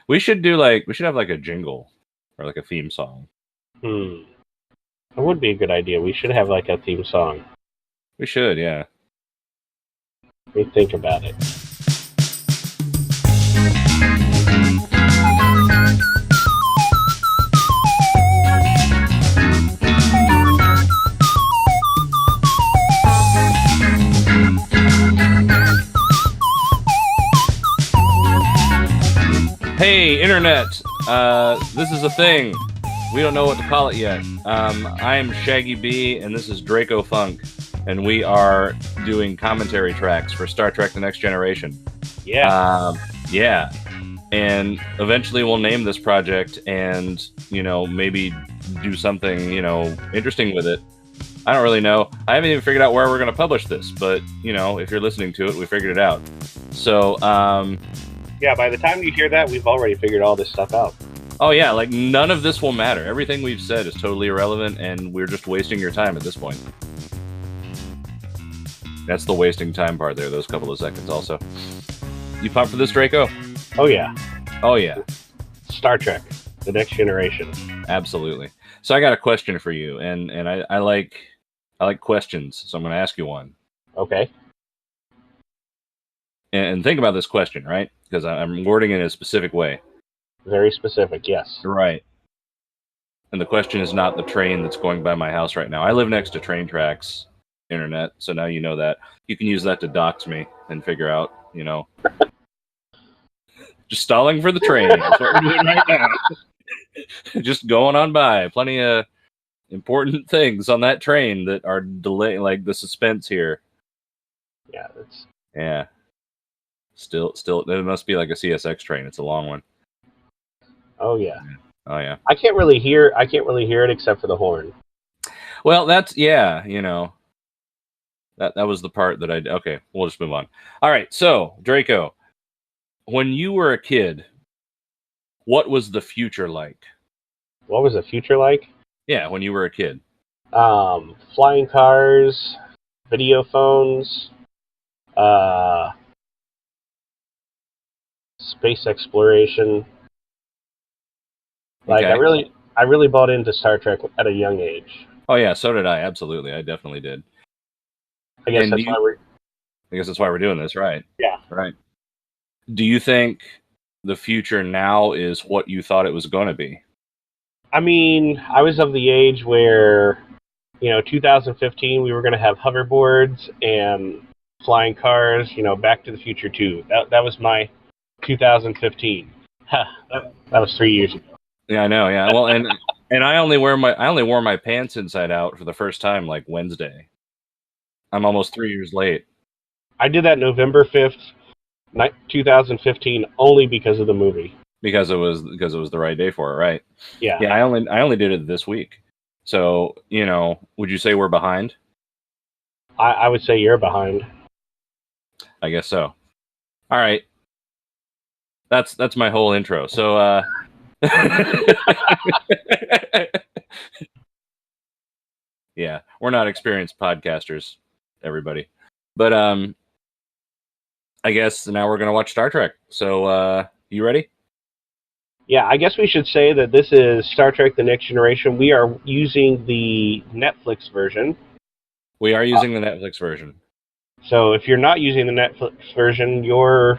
We should have like a jingle or like a theme song. That would be a good idea. We should have like a theme song. We should, yeah. Let me think about it. Hey, Internet! This is a thing. We don't know what to call it yet. I'm Shaggy B, and this is Draco Funk, and we are doing commentary tracks for Star Trek The Next Generation. Yeah. Yeah. And eventually we'll name this project and, maybe do something, interesting with it. I don't really know. I haven't even figured out where we're going to publish this, but, if you're listening to it, we figured it out. So, yeah, by the time you hear that, we've already figured all this stuff out. Oh, yeah, like, none of this will matter. Everything we've said is totally irrelevant, and we're just wasting your time at this point. That's the wasting time part there, those couple of seconds also. You pumped for this, Draco? Oh, yeah. Oh, yeah. Star Trek, The Next Generation. Absolutely. So I got a question for you, and I like questions, so I'm going to ask you one. Okay. And think about this question, right? Because I'm wording it in a specific way. Very specific, yes. Right. And the question is not the train that's going by my house right now. I live next to train tracks, Internet, so now you know that. You can use that to dox me and figure out, just stalling for the train. That's what we're doing right now. Just going on by. Plenty of important things on that train that are delaying, like the suspense here. Yeah, Yeah. Still, it must be like a CSX train. It's a long one. Oh yeah. Oh yeah. I can't really hear it except for the horn. Well, that's that was the part that okay, we'll just move on. All right, so Draco, when you were a kid, what was the future like? What was the future like? Yeah, when you were a kid. Flying cars, video phones, space exploration. Like, okay. I really bought into Star Trek at a young age. Oh yeah, so did I. Absolutely, I definitely did. I guess that's why we're doing this, right? Yeah. Right. Do you think the future now is what you thought it was going to be? I mean, I was of the age where, 2015, we were going to have hoverboards and flying cars. Back to the Future 2. That was my 2015. That was 3 years ago. Yeah, I know. Yeah, well, and I only wore my pants inside out for the first time like Wednesday. I'm almost 3 years late. I did that November 5th, 2015, only because of the movie. Because it was the right day for it, right? Yeah. Yeah, I only did it this week. So, would you say we're behind? I would say you're behind. I guess so. All right. That's my whole intro. So, yeah, we're not experienced podcasters, everybody. But I guess now we're going to watch Star Trek. So, you ready? Yeah, I guess we should say that this is Star Trek The Next Generation. We are using the Netflix version. We are using the Netflix version. So if you're not using the Netflix version, your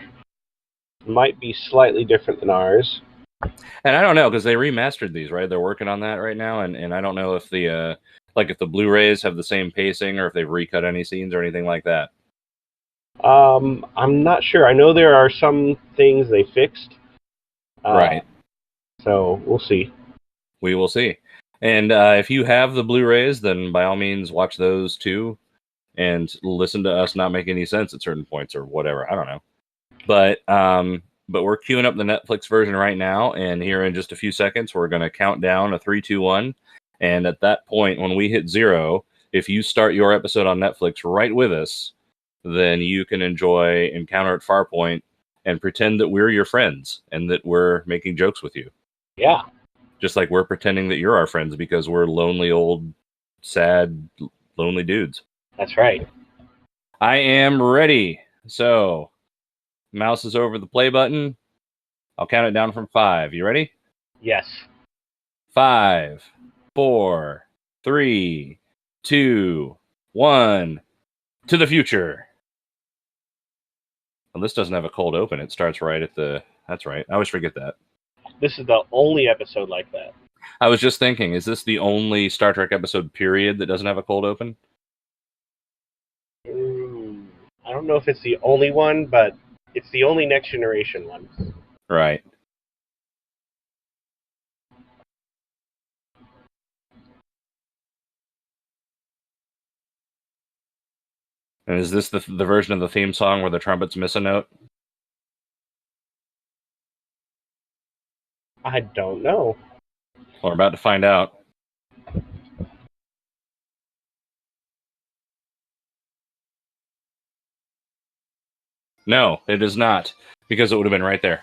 might be slightly different than ours. And I don't know, because they remastered these, right? They're working on that right now, and I don't know if the if the Blu-rays have the same pacing or if they've recut any scenes or anything like that. I'm not sure. I know there are some things they fixed. Right. So we'll see. We will see. And if you have the Blu-rays, then by all means watch those too, and listen to us not make any sense at certain points or whatever. I don't know. But we're queuing up the Netflix version right now, and here in just a few seconds, we're going to count down a 3, 2, 1. And at that point, when we hit 0, if you start your episode on Netflix right with us, then you can enjoy Encounter at Farpoint and pretend that we're your friends and that we're making jokes with you. Yeah. Just like we're pretending that you're our friends because we're lonely, old, sad, lonely dudes. That's right. I am ready. So, mouse is over the play button. I'll count it down from 5. You ready? Yes. 5, 4, 3, 2, 1. To the future. Well, this doesn't have a cold open. It starts right at the... That's right. I always forget that. This is the only episode like that. I was just thinking, is this the only Star Trek episode, period, that doesn't have a cold open? I don't know if it's the only one, but it's the only Next Generation one. Right. And is this the version of the theme song where the trumpets miss a note? I don't know. Well, we're about to find out. No, it is not, because it would have been right there.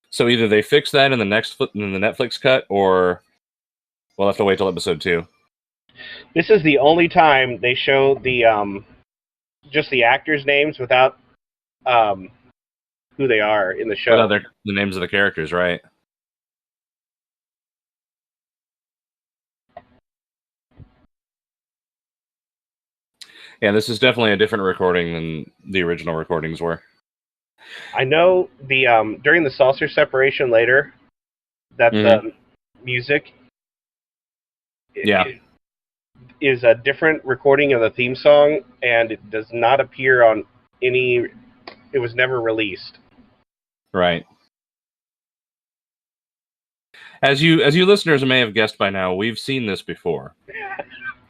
So either they fix that in the Netflix cut, or we'll have to wait till episode 2. This is the only time they show the just the actors' names without who they are in the show. The names of the characters, right? Yeah, this is definitely a different recording than the original recordings were. I know the during the saucer separation later that the music is a different recording of the theme song, and it does not appear on any. It was never released. Right. As you listeners may have guessed by now, we've seen this before.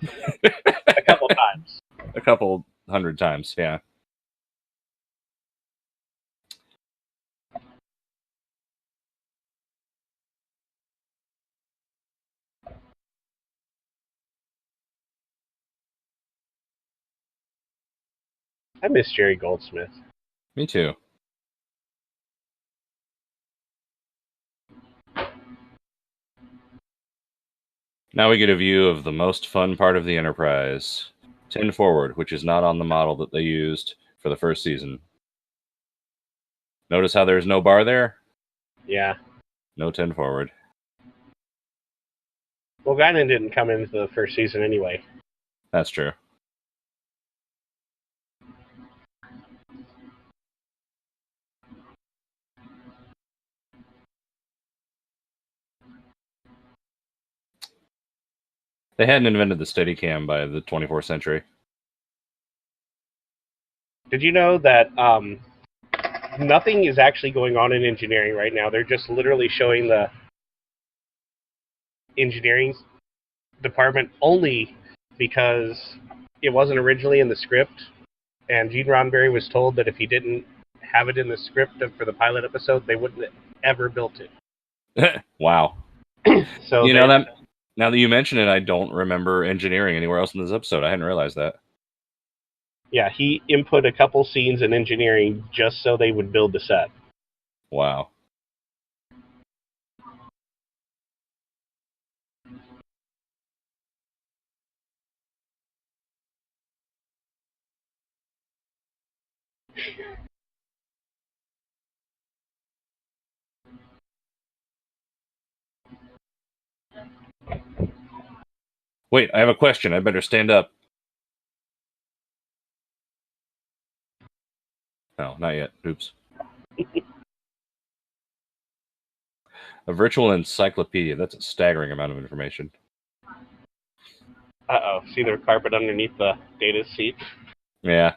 A couple times. A couple 100 times, yeah. I miss Jerry Goldsmith. Me too. Now we get a view of the most fun part of the Enterprise. 10 forward, which is not on the model that they used for the first season. Notice how there's no bar there? Yeah. No 10 forward. Well, Guinan didn't come into the first season anyway. That's true. They hadn't invented the Steadicam by the 24th century. Did you know that nothing is actually going on in engineering right now? They're just literally showing the engineering department only because it wasn't originally in the script, and Gene Roddenberry was told that if he didn't have it in the script for the pilot episode, they wouldn't have ever built it. Wow. So you know that now that you mention it, I don't remember engineering anywhere else in this episode. I hadn't realized that. Yeah, he input a couple scenes in engineering just so they would build the set. Wow. Wait, I have a question. I better stand up. No, not yet. Oops. A virtual encyclopedia. That's a staggering amount of information. Uh-oh. See the carpet underneath the data seat? Yeah.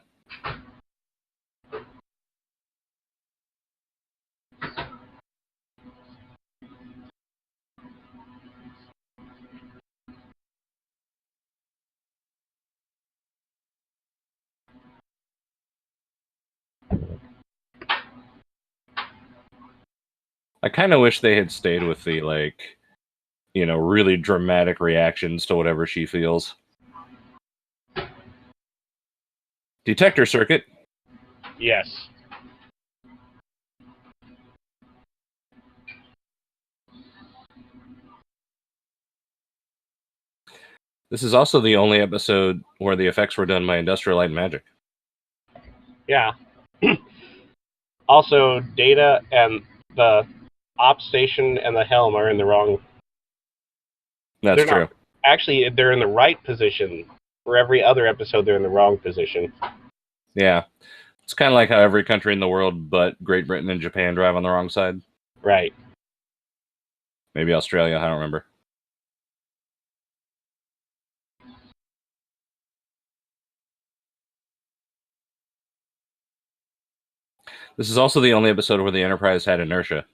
I kind of wish they had stayed with the, like, really dramatic reactions to whatever she feels. Detector circuit. Yes. This is also the only episode where the effects were done by Industrial Light and Magic. Yeah. Also, Data and the op station and the helm are in the wrong. That's They're true. not. Actually, they're in the right position. For every other episode, they're in the wrong position. Yeah. It's kind of like how every country in the world but Great Britain and Japan drive on the wrong side. Right. Maybe Australia, I don't remember. This is also the only episode where the Enterprise had inertia.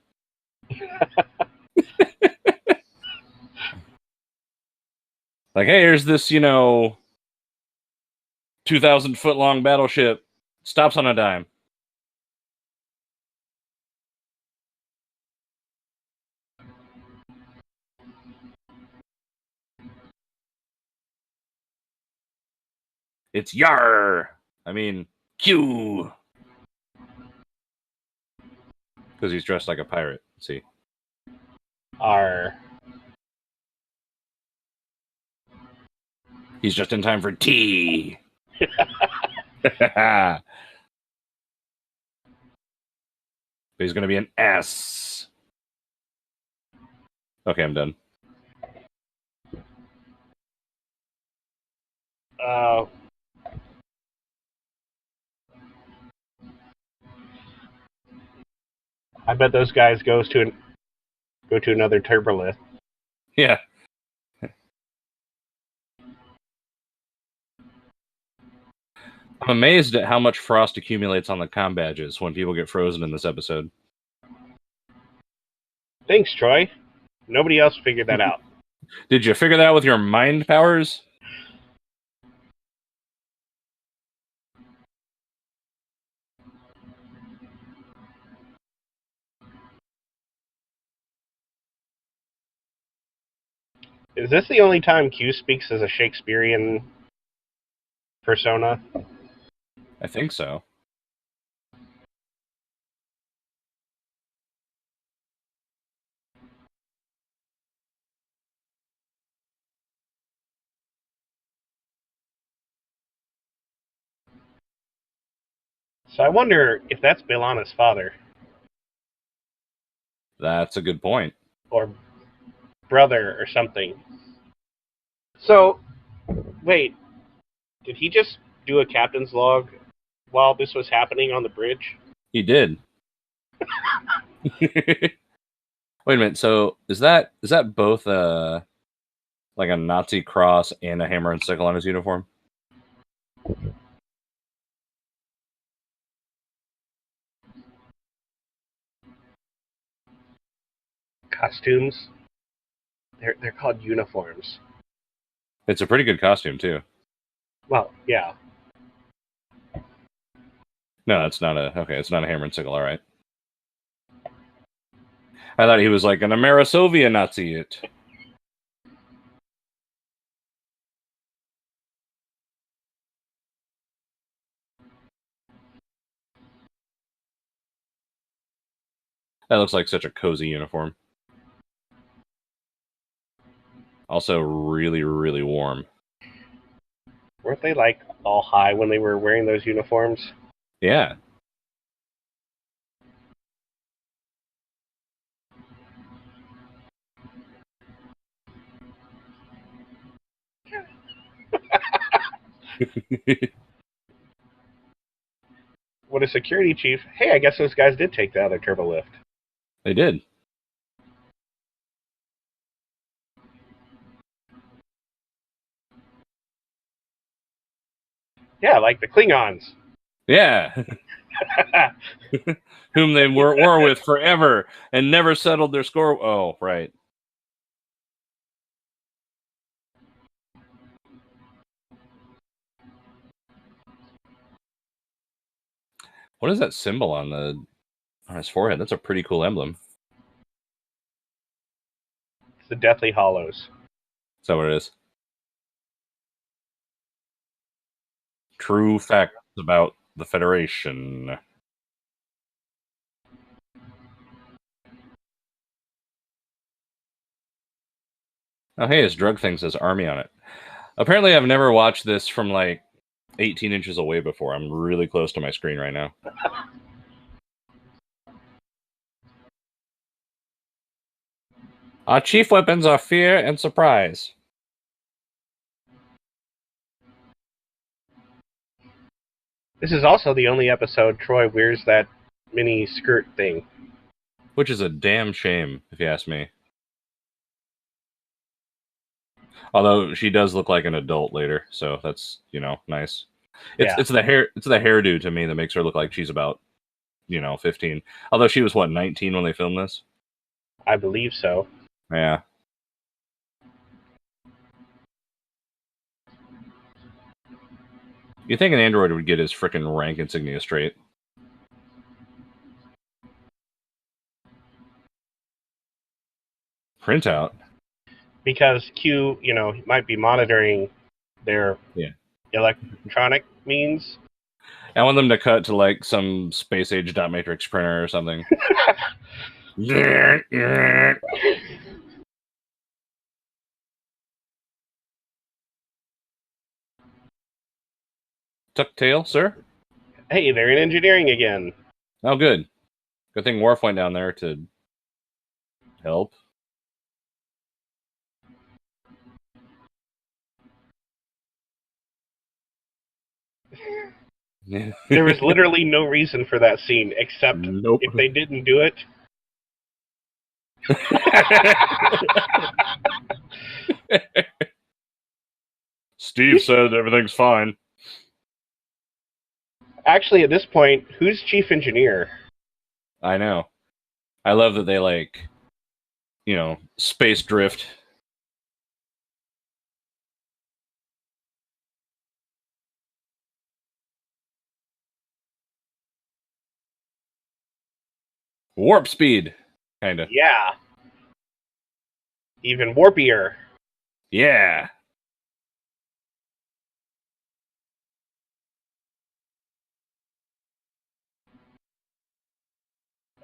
Like, hey, here's this, 2,000-foot long battleship. Stops on a dime. It's Yar! I mean, Q! Because he's dressed like a pirate. Let's see. R. He's just in time for T! But he's going to be an S. Okay, I'm done. I bet those guys go to another turbolith. Yeah. I'm amazed at how much frost accumulates on the comm badges when people get frozen in this episode. Thanks, Troy. Nobody else figured that out. Did you figure that out with your mind powers? Is this the only time Q speaks as a Shakespearean persona? I think so. So I wonder if that's B'Elanna's father. That's a good point. Or brother or something. So, wait. Did he just do a captain's log while this was happening on the bridge? He did. Wait a minute. So is that both like a Nazi cross and a hammer and sickle on his uniform? Costumes? They're called uniforms. It's a pretty good costume too. Well, yeah. No, it's not a it's not a hammer and sickle. All right. I thought he was like an Amerisovia Nazi. That looks like such a cozy uniform. Also really, really warm. Weren't they like all high when they were wearing those uniforms? Yeah. What a security chief. Hey, I guess those guys did take the other turbo lift. They did. Yeah, like the Klingons. Yeah. Whom they were war with forever and never settled their score. Oh, right. What is that symbol on his forehead? That's a pretty cool emblem. It's the Deathly Hollows. Is that what it is? True facts about the Federation. Oh, hey, his drug thing says Army on it. Apparently, I've never watched this from like 18 inches away before. I'm really close to my screen right now. Our chief weapons are fear and surprise. This is also the only episode Troy wears that mini skirt thing. Which is a damn shame, if you ask me. Although she does look like an adult later, so that's, nice. It's the hairdo to me that makes her look like she's about, 15. Although she was, 19 when they filmed this? I believe so. Yeah. You think an android would get his frickin' rank insignia straight? Printout? Because Q, might be monitoring their electronic means. I want them to cut to, like, some space-age dot matrix printer or something. Tuck tail, sir? Hey, they're in engineering again. Oh, good. Good thing Worf went down there to help. There was literally no reason for that scene, except if they didn't do it. Steve said everything's fine. Actually, at this point, who's chief engineer? I know. I love that they, like, space drift. Warp speed, kind of. Yeah. Even warpier. Yeah.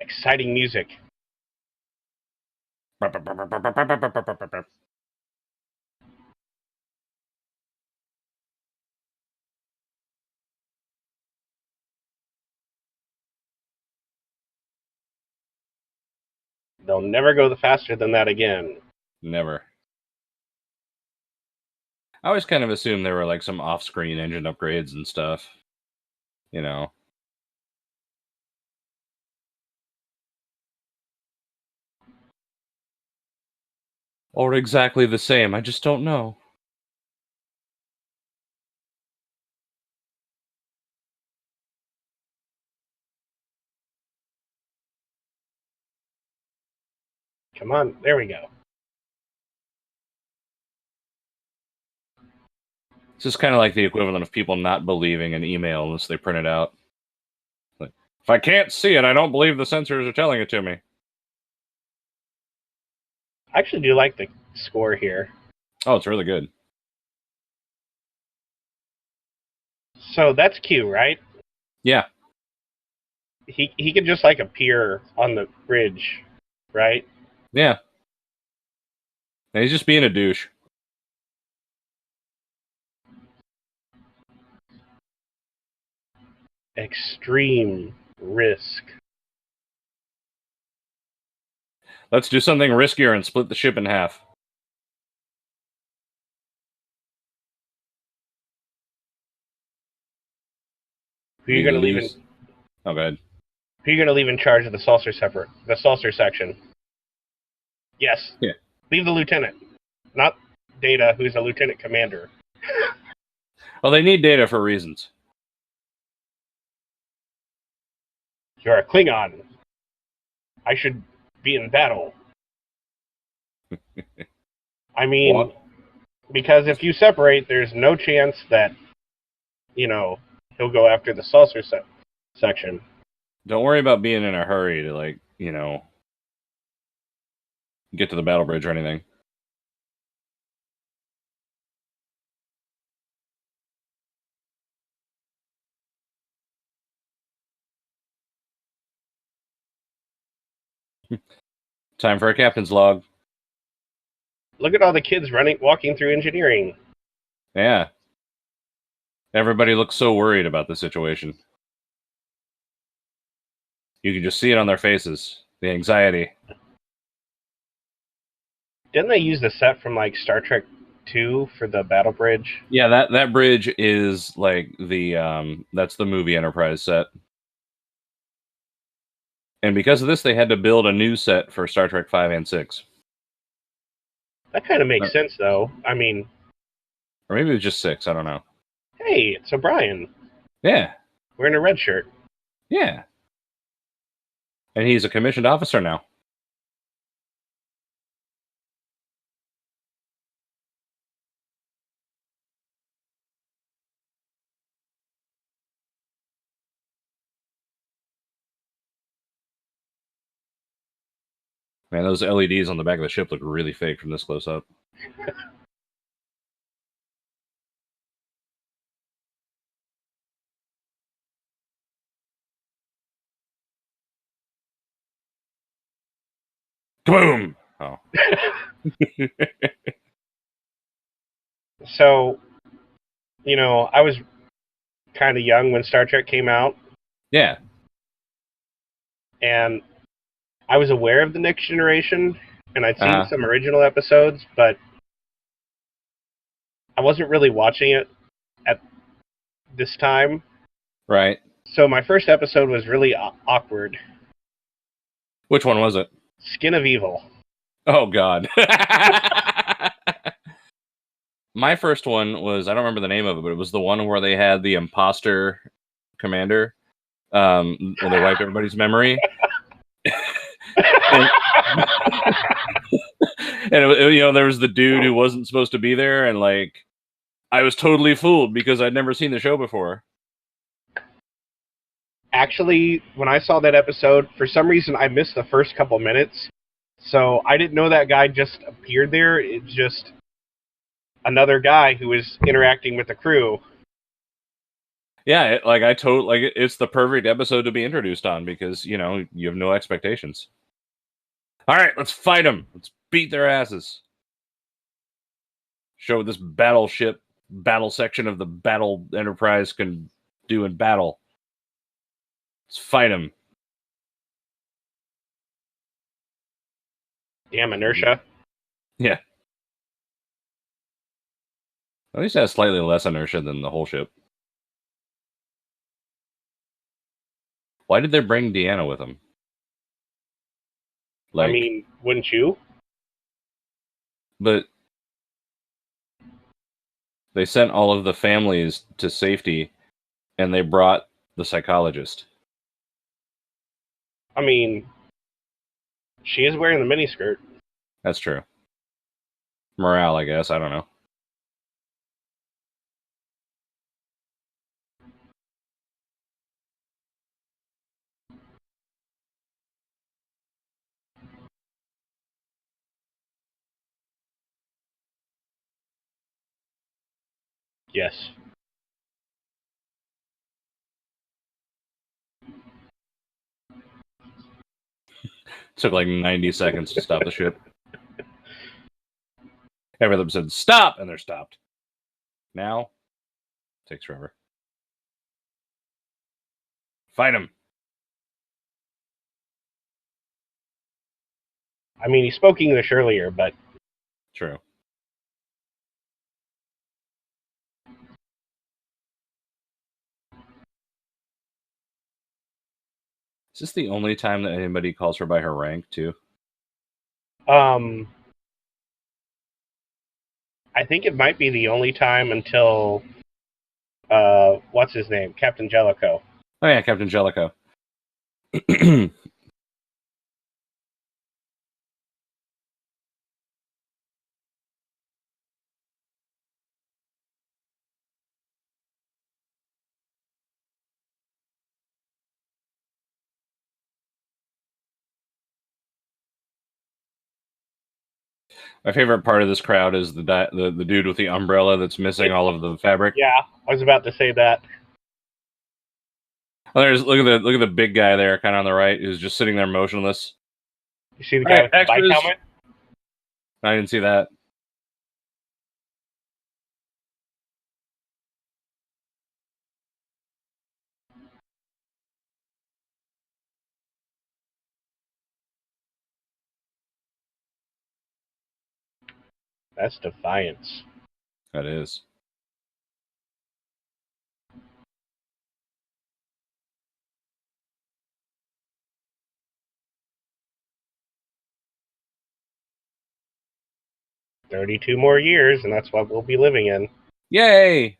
Exciting music. They'll never go faster than that again. Never. I always kind of assumed there were, like, some off-screen engine upgrades and stuff. Or exactly the same. I just don't know. Come on, there we go. It's just kind of like the equivalent of people not believing an email unless they print it out. Like, if I can't see it, I don't believe the sensors are telling it to me. I actually do like the score here. Oh, it's really good. So that's Q, right? Yeah. He could just, like, appear on the bridge, right? Yeah. And he's just being a douche. Extreme risk. Let's do something riskier and split the ship in half. Who are you going to leave in? Oh, go ahead. Who are you going to leave in charge of the saucer section? Yes. Yeah. Leave the lieutenant, not Data, who's a lieutenant commander. Well, they need Data for reasons. You're a Klingon. I should be in battle. I mean, What? because if you separate, there's no chance that, he'll go after the saucer section. Don't worry about being in a hurry to, like, get to the battle bridge or anything. Time for a captain's log. Look at all the kids walking through engineering. Yeah. Everybody looks so worried about the situation. You can just see it on their faces. The anxiety. Didn't they use the set from like Star Trek 2 for the battle bridge? Yeah, that bridge is like that's the movie Enterprise set. And because of this, they had to build a new set for Star Trek 5 and 6. That kind of makes sense, though. I mean, Or maybe it was just 6, I don't know. hey, it's O'Brien. Yeah. Wearing a red shirt. Yeah. And he's a commissioned officer now. Man, those LEDs on the back of the ship look really fake from this close up. Kaboom! Oh. So, I was kind of young when Star Trek came out, Yeah. and I was aware of the Next Generation, and I'd seen Uh-huh. some original episodes, but I wasn't really watching it at this time. Right. So my first episode was really awkward. Which one was it? Skin of Evil. Oh, God. My first one was, I don't remember the name of it, but it was the one where they had the imposter commander, and they wiped everybody's memory. and there was the dude who wasn't supposed to be there, and like, I was totally fooled because I'd never seen the show before. Actually, when I saw that episode, for some reason I missed the first couple minutes, so I didn't know that guy just appeared there. It's just another guy who was interacting with the crew. Yeah, it's the perfect episode to be introduced on because you have no expectations. All right, let's fight them. Let's beat their asses. Show what this battle section of the battle Enterprise can do in battle. Let's fight them. Damn inertia. Yeah. At least it has slightly less inertia than the whole ship. Why did they bring Deanna with them? I mean, wouldn't you? But they sent all of the families to safety, and they brought the psychologist. I mean, she is wearing the miniskirt. That's true. Morale, I guess. I don't know. Yes. Took like 90 seconds to stop the ship. Every other episode, stop, and they're stopped. Now, takes forever. Fight him. I mean, he spoke English earlier, but True. Is this the only time that anybody calls her by her rank, too? I think it might be the only time until what's his name? Captain Jellicoe. Oh, yeah, Captain Jellicoe. My favorite part of this crowd is the dude with the umbrella that's missing all of the fabric. Yeah, I was about to say that. Oh, look at the big guy there, kind of on the right, who's just sitting there motionless. You see the All guy right, with the bike extras. helmet? I didn't see that. That's defiance. That is. $32 more years, and that's what we'll be living in. Yay!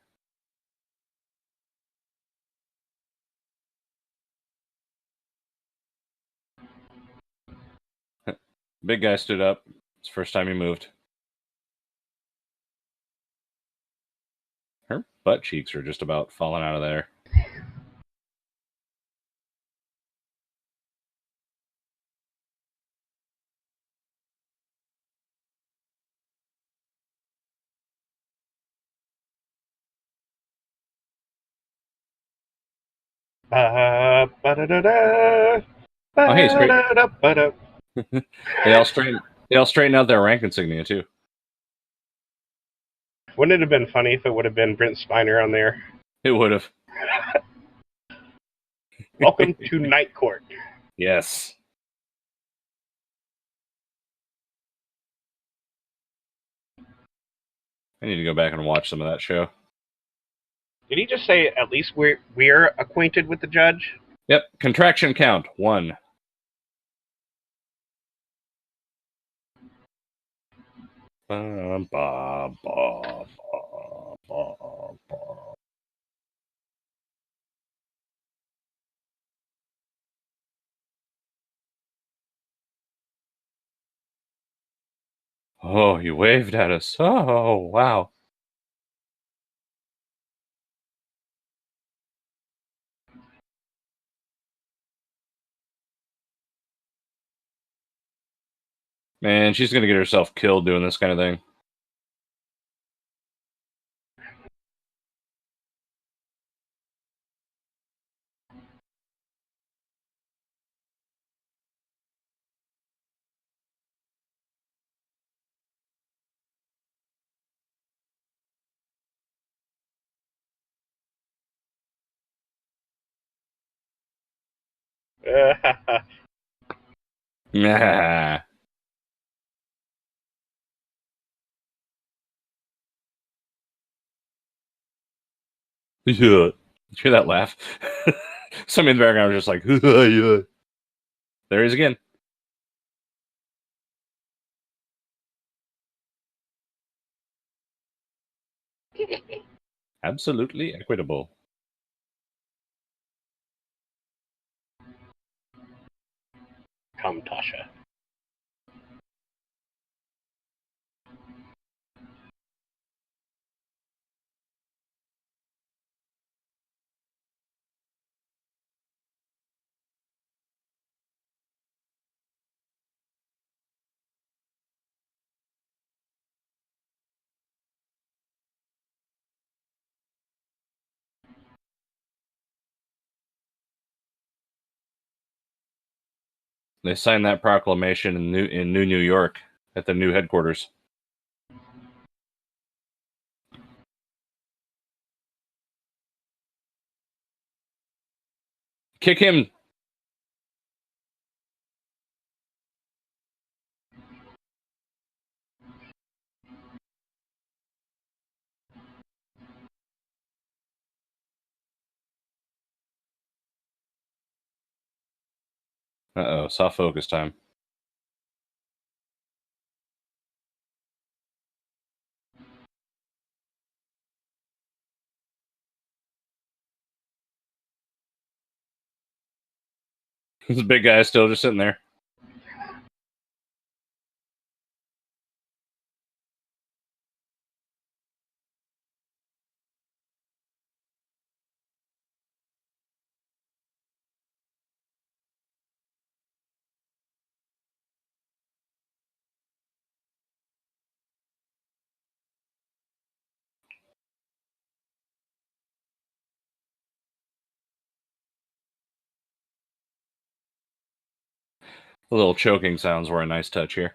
Big guy stood up. It's the first time he moved. Her butt cheeks are just about falling out of there. Ba-da-da-da. Oh, hey, straight. Ba-da-da-da-ba-da. They all straighten out their rank insignia too. Wouldn't it have been funny if it would have been Brent Spiner on there? It would have. Welcome to Night Court. Yes. I need to go back and watch some of that show. Did he just say at least we're acquainted with the judge? Yep. Contraction count 1. Ba, ba, ba, ba, ba, ba. Oh, you waved at us. Oh, wow. Man, she's going to get herself killed doing this kind of thing. Yeah. Yeah. Hear that laugh? Somebody in the background was just like, yeah. There he is again. Absolutely equitable. Come, Tasha. They signed that proclamation in New York at the new headquarters. Kick him. Uh-oh, soft focus time. This big guy is still just sitting there. The little choking sounds were a nice touch here.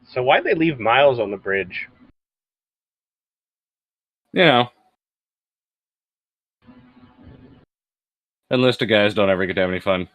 So why'd they leave Miles on the bridge? You know, enlisted guys don't ever get to have any fun.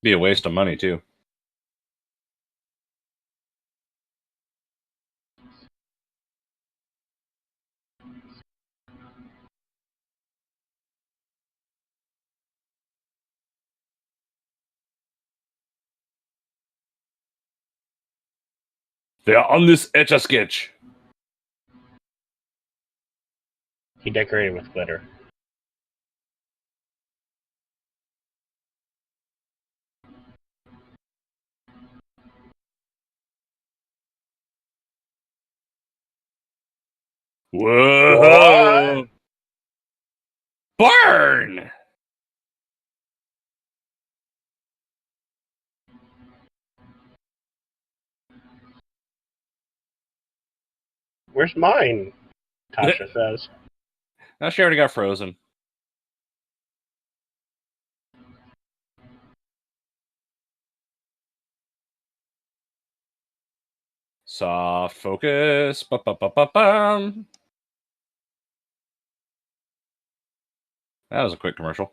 Be a waste of money too. They are on this Etch-a-Sketch. He decorated with glitter. Whoa! What? Burn! Where's mine? Tasha says. Now she already got frozen. Soft focus. Ba-ba-ba-ba-bum. That was a quick commercial.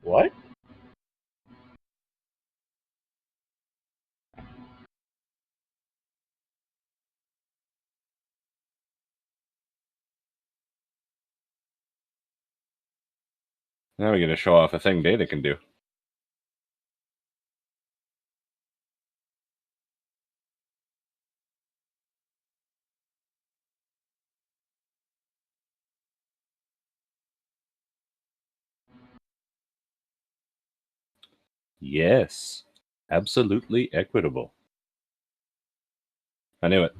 What? Now we get to show off a thing Data can do. Yes. Absolutely equitable. I knew it.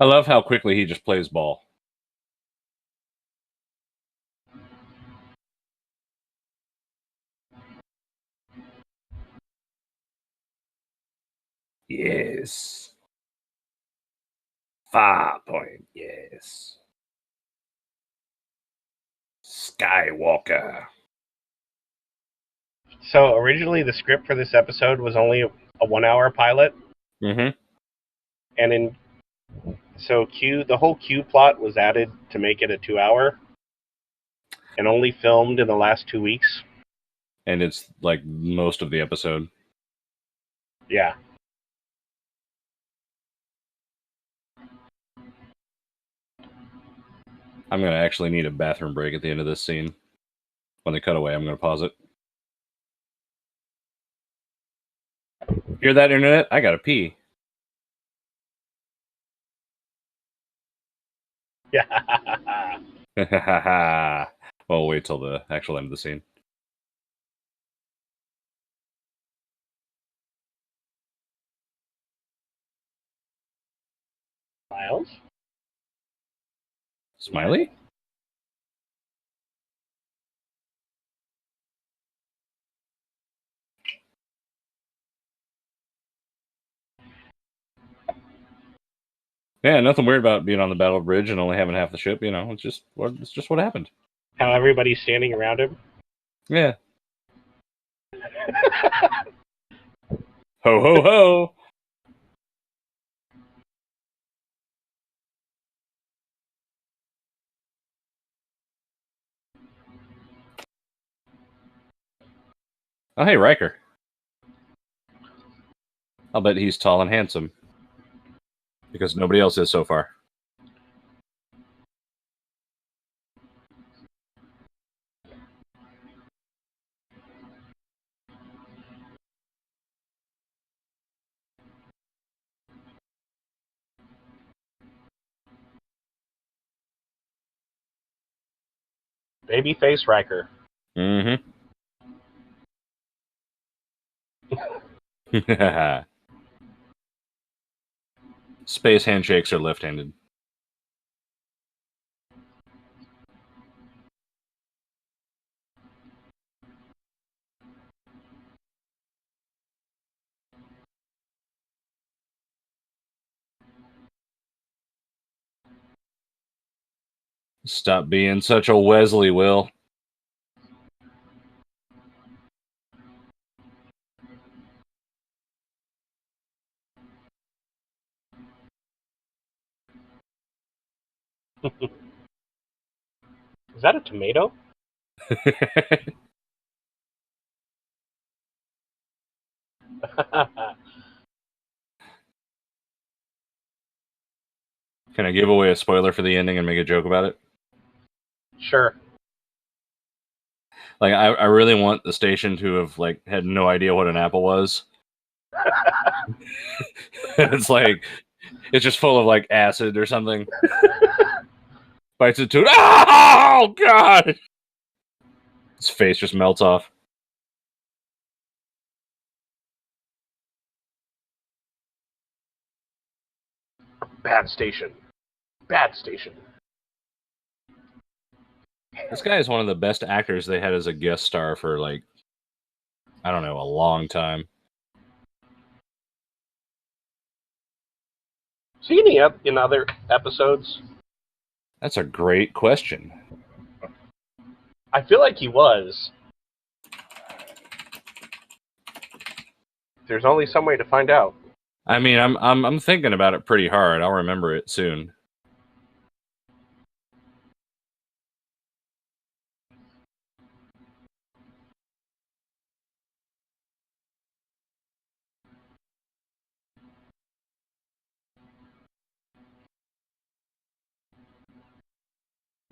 I love how quickly he just plays ball. Yes. Farpoint, yes. Skywalker. So originally the script for this episode was only a 1 hour pilot, Mm-hmm. and the whole Q plot was added to make it a 2 hour, and only filmed in the last 2 weeks. And it's like most of the episode. Yeah. I'm going to actually need a bathroom break at the end of this scene. When they cut away, I'm going to pause it. Hear that, internet? I gotta pee. Yeah. Well, wait till the actual end of the scene. Miles? Smiley? Yeah, nothing weird about being on the battle bridge and only having half the ship. You know, it's just what happened. How everybody's standing around him? Yeah. Ho ho ho! Oh, hey, Riker. I'll bet he's tall and handsome. Because nobody else is so far. Babyface Riker. Mm-hmm. Space handshakes are left-handed. Stop being such a Wesley, Will. Is that a tomato? Can I give away a spoiler for the ending and make a joke about it? Sure. Like, I really want the station to have like had no idea what an apple was. It's like it's just full of like acid or something. Bites into it. Oh God! His face just melts off. Bad station. Bad station. This guy is one of the best actors they had as a guest star for like, I don't know, a long time. Is he in other episodes? That's a great question. I feel like he was. There's only some way to find out. I mean, I'm thinking about it pretty hard. I'll remember it soon.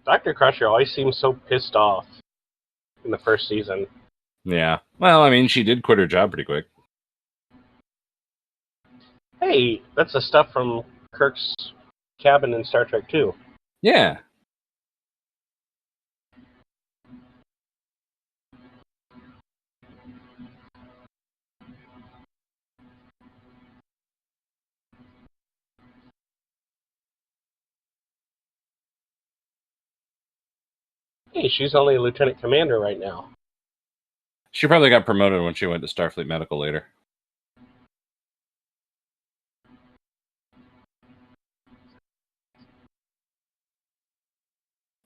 Dr. Crusher always seems so pissed off in the first season. Yeah. Well, I mean, she did quit her job pretty quick. Hey, that's the stuff from Kirk's cabin in Star Trek 2. Yeah. Hey, she's only a lieutenant commander right now. She probably got promoted when she went to Starfleet Medical later.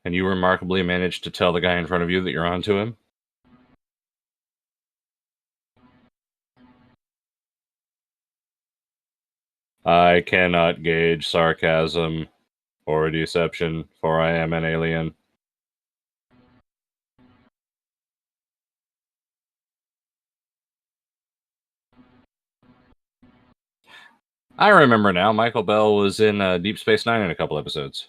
And you remarkably managed to tell the guy in front of you that you're on to him? I cannot gauge sarcasm or deception, for I am an alien. I remember now. Michael Bell was in Deep Space Nine in a couple episodes.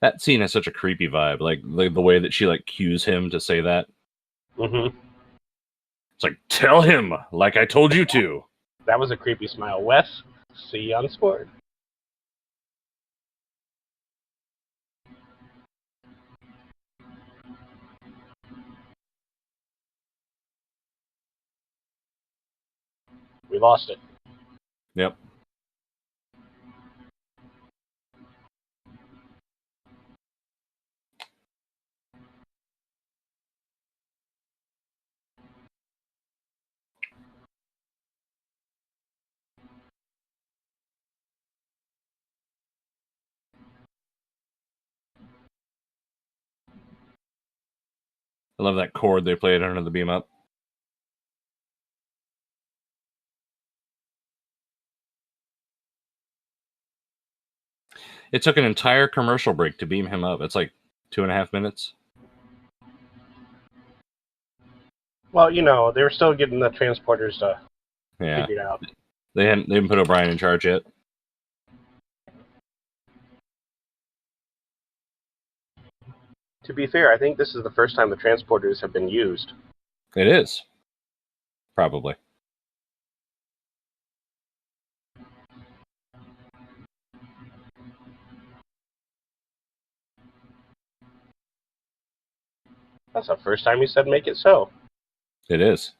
That scene has such a creepy vibe. Like the way that she like cues him to say that. Mm-hmm. It's like, tell him, like I told you to. That was a creepy smile. Wes, see you on Sword. We lost it. Yep. I love that chord they played under the beam up. It took an entire commercial break to beam him up. It's like 2.5 minutes. Well, you know, they were still getting the transporters to figure it out. They haven't put O'Brien in charge yet. To be fair, I think this is the first time the transporters have been used. It is. Probably. That's the first time he said make it so. It is.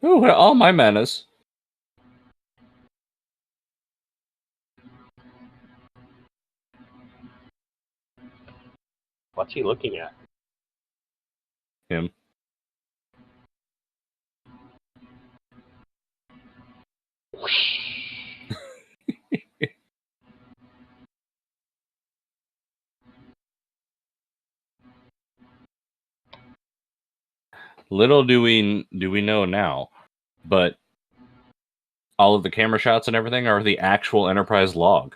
Ooh, all my manners. What's he looking at? Him. Little do we know now, but all of the camera shots and everything are the actual Enterprise log.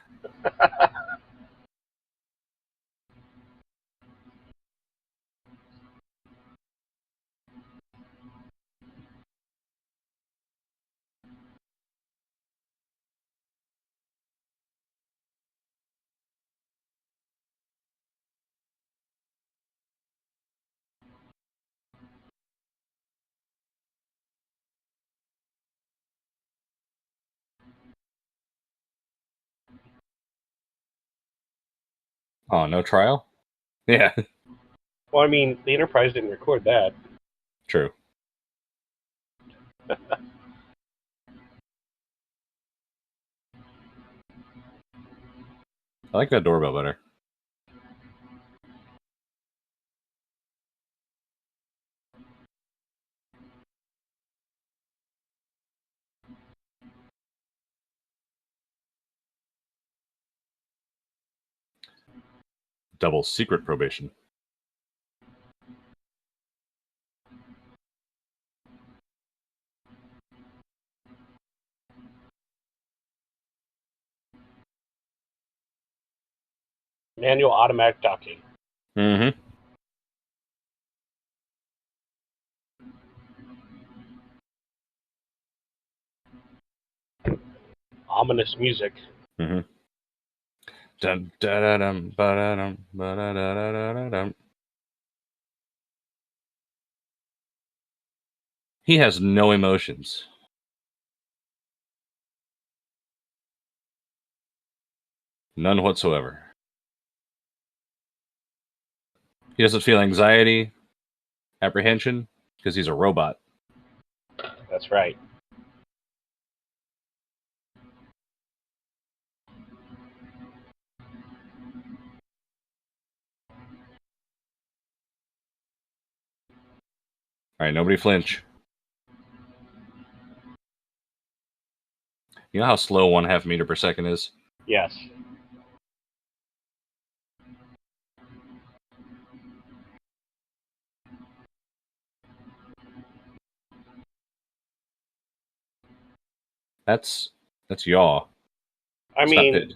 Oh, no trial? Yeah, Well, I mean, the Enterprise didn't record that. true. I like that doorbell better. Double secret probation. Manual automatic docking. Mm-hmm. Ominous music. Mm-hmm. Dun, da, da, dum, ba, da, dum, ba, da, da, da, da, da, dum. He has no emotions. None whatsoever. He doesn't feel anxiety, apprehension, because he's a robot. That's right. All right, nobody flinch. You know how slow 1/2 meter per second is? Yes. That's yaw. I It's not mean, pitch.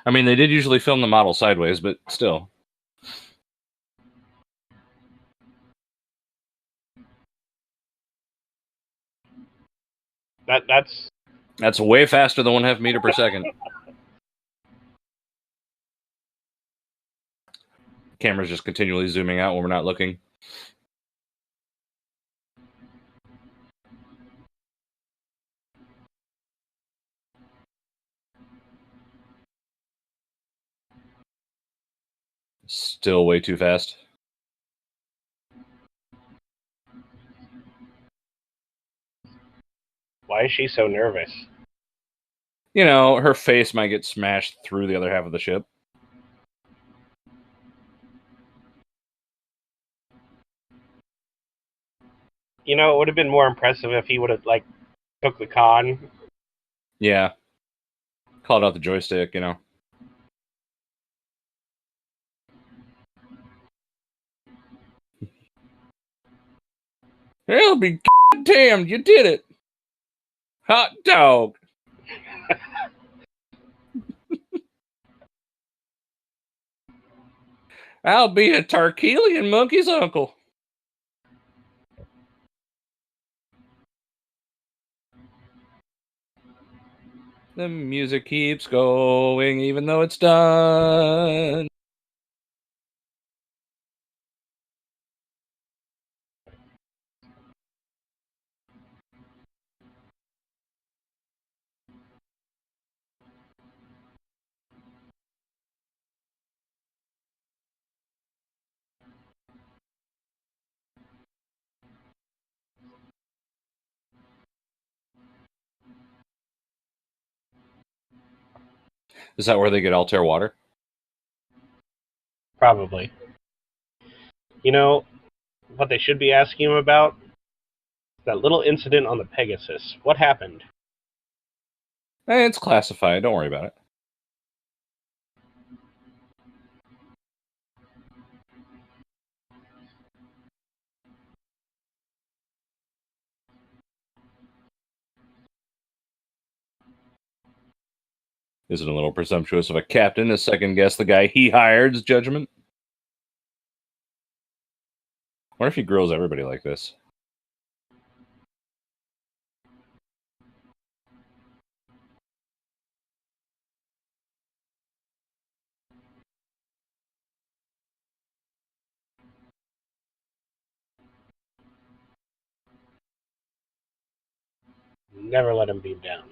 I mean, they did usually film the model sideways, but still. that's way faster than 1/2 meter per second. Camera's just continually zooming out when we're not looking. Still way too fast. Why is she so nervous? You know, her face might get smashed through the other half of the ship. You know, it would have been more impressive if he would have, like, took the con. Yeah. Called out the joystick, you know. I'll be damned, you did it. Hot dog. I'll be a Tarkelian monkey's uncle. The music keeps going even though it's done. Is that where they get Altair water? Probably. You know, what they should be asking him about? That little incident on the Pegasus. What happened? It's classified. Don't worry about it. Isn't it a little presumptuous of a captain to second guess the guy he hired's judgment? What if he grills everybody like this? Never let him beam down.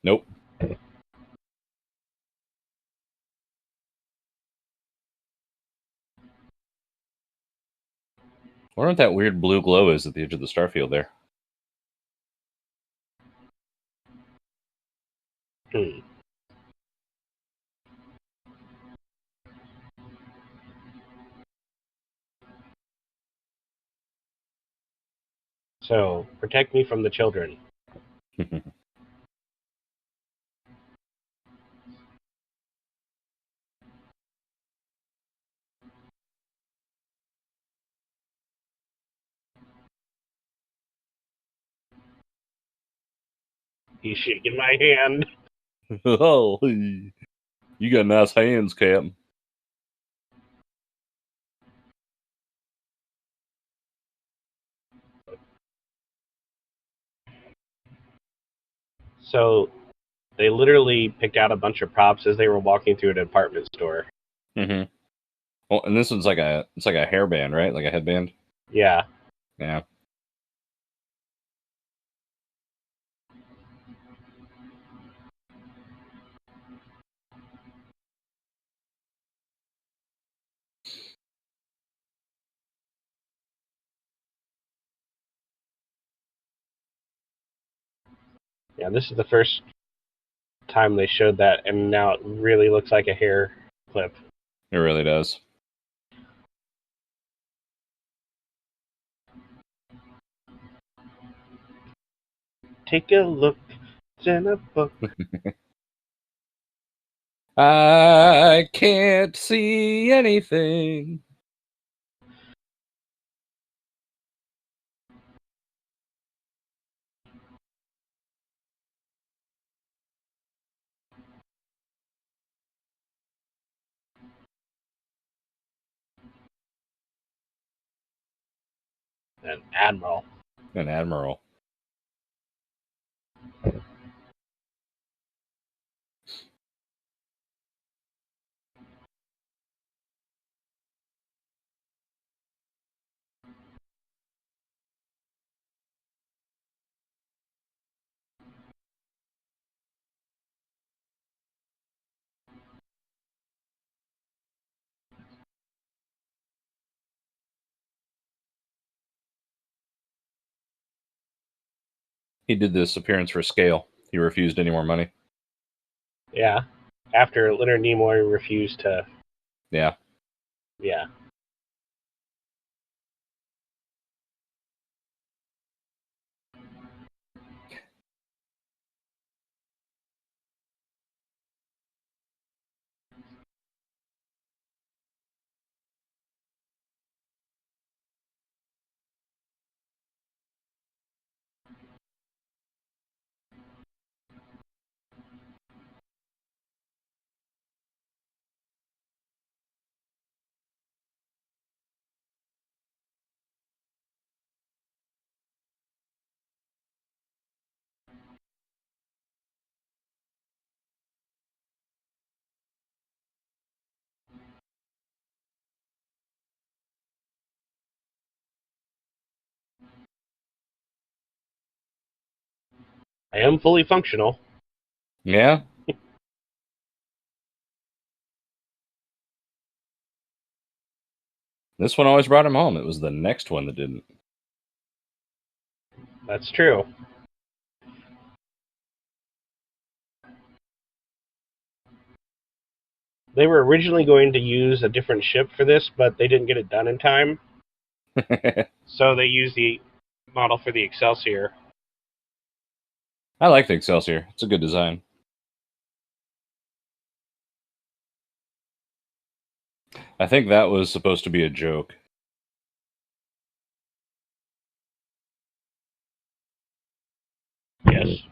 Nope. I wonder what that weird blue glow is at the edge of the starfield there. So, protect me from the children. He's shaking my hand. Oh, you got nice hands, Captain. So, they literally picked out a bunch of props as they were walking through a department store. Mm-hmm. Well, and this one's like a hairband, right? Like a headband. Yeah. Yeah. Yeah, this is the first time they showed that, and now it really looks like a hair clip. It really does. Take a look. It's in a book. I can't see anything. An admiral. An admiral. He did this appearance for scale. He refused any more money. Yeah. After Leonard Nimoy refused to. Yeah. Yeah. I am fully functional. Yeah. This one always brought him home. It was the next one that didn't. That's true. They were originally going to use a different ship for this, but they didn't get it done in time. So they used the model for the Excelsior. I like the Excelsior. It's a good design. I think that was supposed to be a joke. Yes.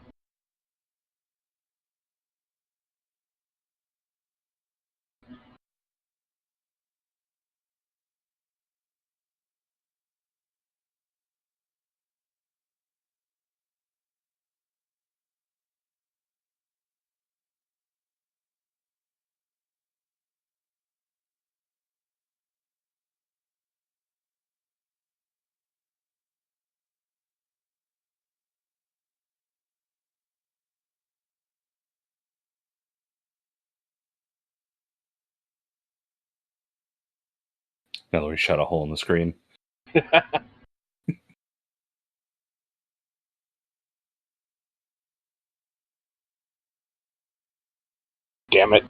Now that we shot a hole in the screen. Damn it.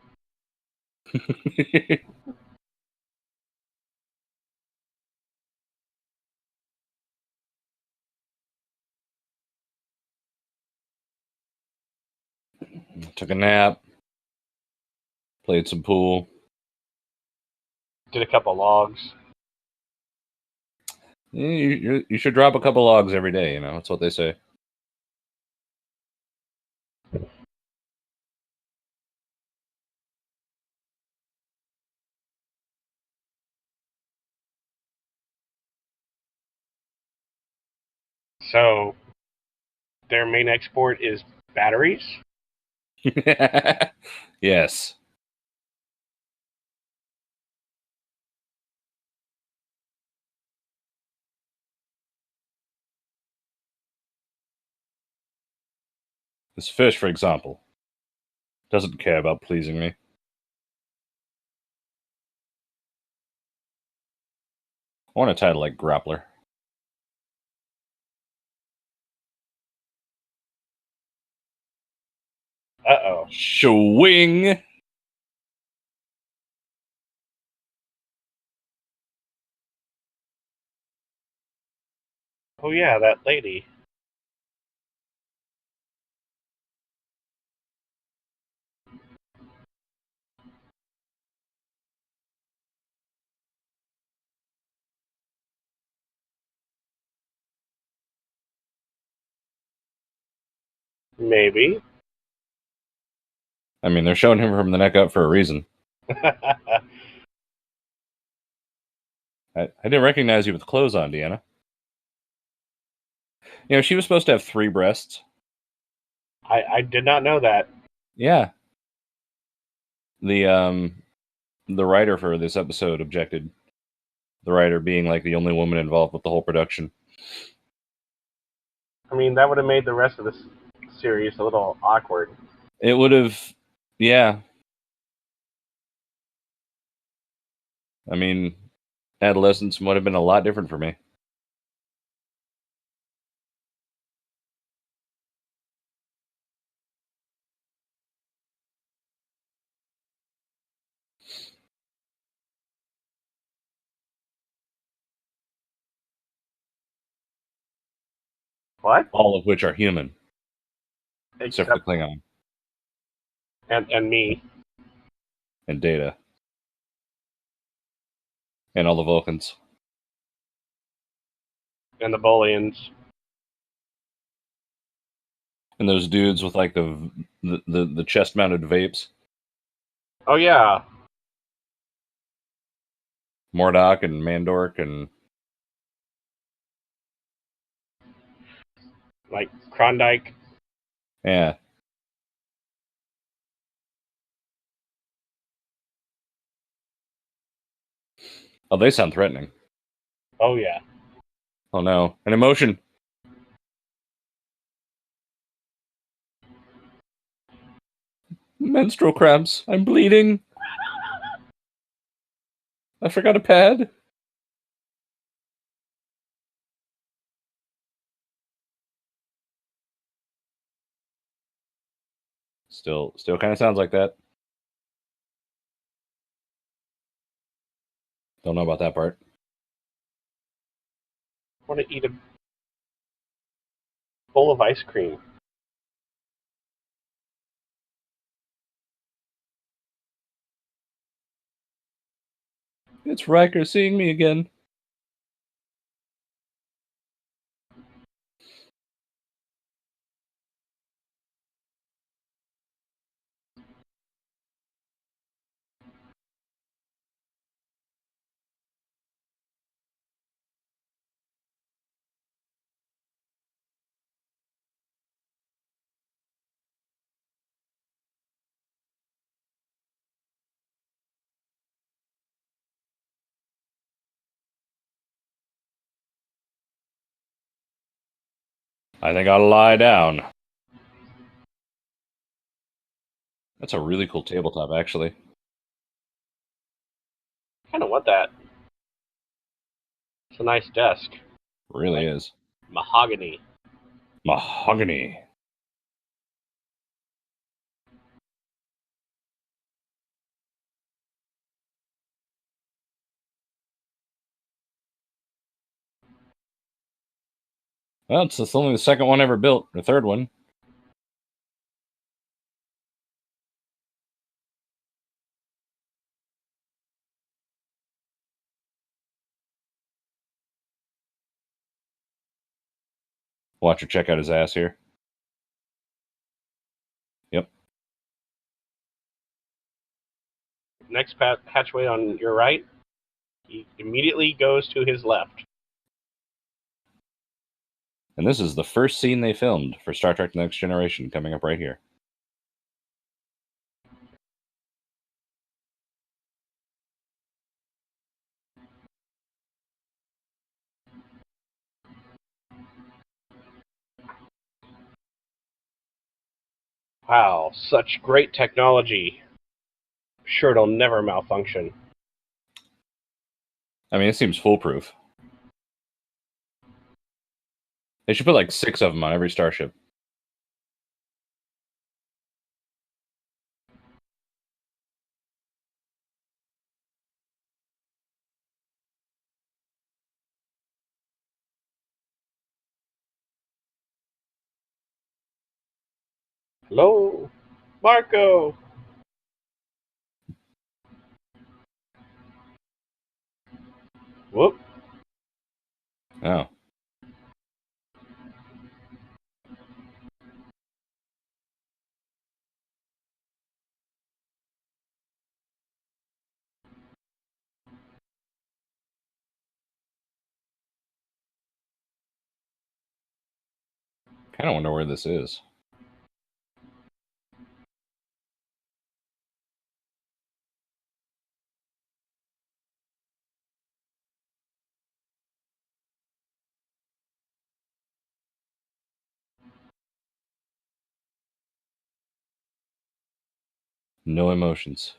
Took a nap. Played some pool. Did a couple logs. You should drop a couple logs every day, you know. That's what they say. So their main export is batteries. Yes. This fish, for example, doesn't care about pleasing me. I want a title like Grappler. Uh-oh. Swing! Oh yeah, that lady. Maybe. I mean, they're showing him from the neck up for a reason. I didn't recognize you with clothes on, Deanna. You know, she was supposed to have 3 breasts. I did not know that. Yeah. The writer for this episode objected. The writer being like the only woman involved with the whole production. I mean, that would have made the rest of the series a little awkward. It would have, yeah. I mean, adolescence would have been a lot different for me. What? All of which are human, except for Except the Klingon and me. and Data and all the Vulcans. And the Bolians. And those dudes with like the chest mounted vapes. Oh yeah. Mordok and Mandork and Like Klondike. yeah. Oh, they sound threatening. Oh yeah. Oh no, an emotion. Menstrual cramps. I'm bleeding. I forgot a pad. Still kind of sounds like that. Don't know about that part. I want to eat a bowl of ice cream. It's Riker seeing me again. I think I'll lie down. That's a really cool tabletop, actually. Kind of want that. It's a nice desk. Really Like is. mahogany. Mahogany. Well, it's only the second one ever built. The third one. Watch her check out his ass here. Yep. Next hatchway on your right. He immediately goes to his left. And this is the first scene they filmed for Star Trek The Next Generation coming up right here. Wow, such great technology. Sure, it'll never malfunction. I mean, it seems foolproof. They should put like 6 of them on every starship. Hello? Marco! Whoop. Oh. kind of wonder where this is. No emotions.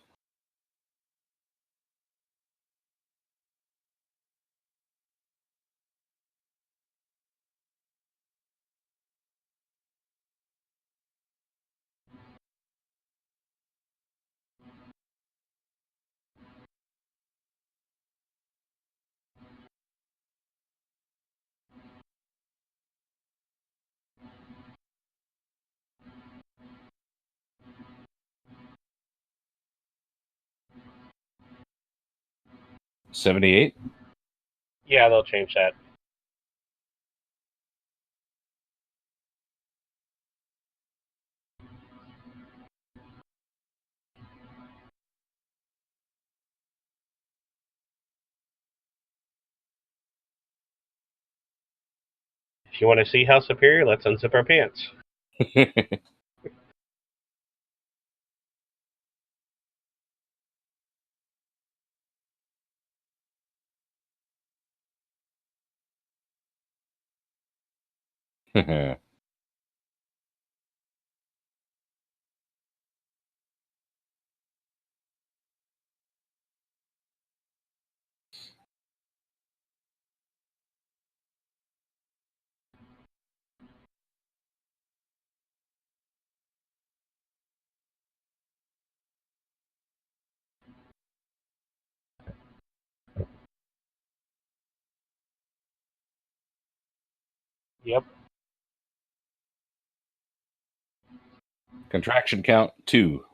$78. Yeah, they'll change that. If you want to see how superior, let's unzip our pants. Yep. Contraction count 2.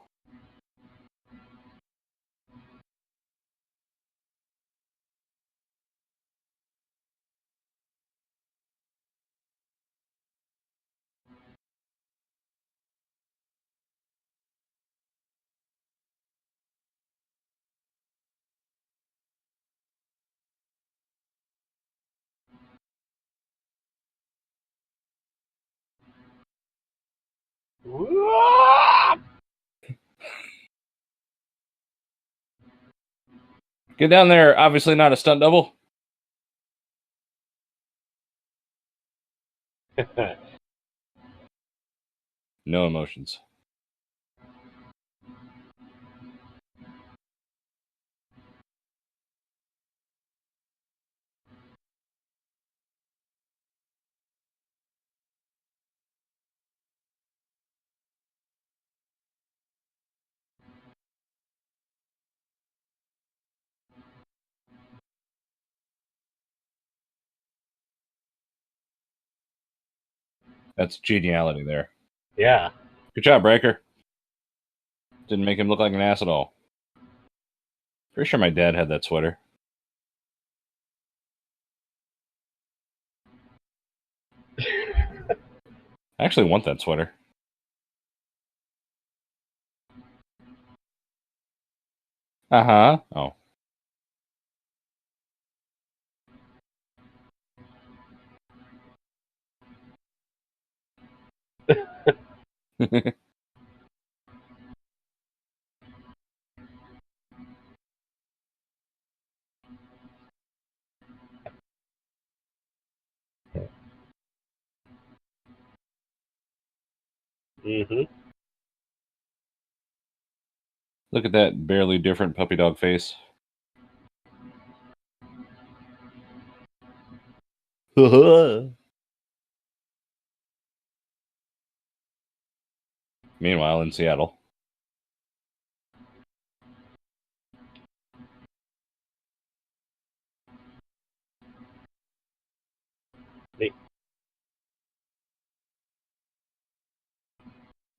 Get down there. Obviously not a stunt double. No emotions. That's geniality there. Yeah. Good job, Breaker. Didn't make him look like an ass at all. Pretty sure my dad had that sweater. I actually want that sweater. Uh-huh. Oh. Mm-hmm. Look at that barely different puppy dog face. Meanwhile, in Seattle.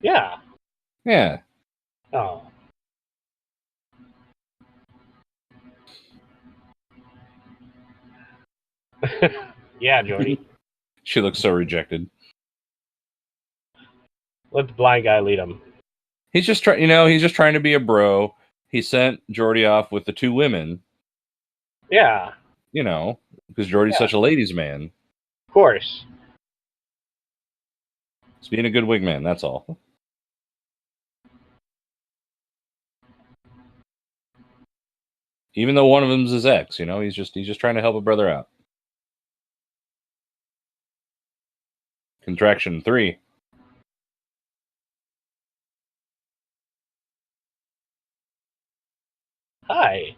Yeah. Yeah. Oh. Yeah, Jordy. She looks so rejected. Let the blind guy lead him. He's just trying, he's just trying to be a bro. He sent Jordy off with the 2 women, Yeah. because Jordy's Yeah. such a ladies' man. Of course. He's being a good wingman, that's all. Even though one of them's his ex, he's just trying to help a brother out. Contraction 3. Hi.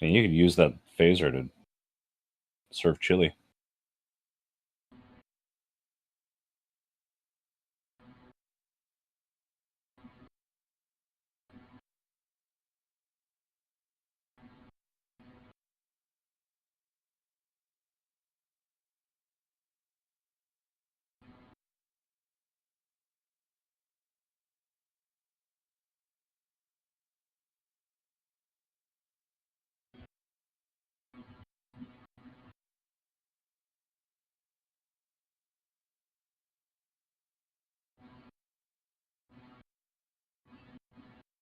And you could use that phaser to serve chili.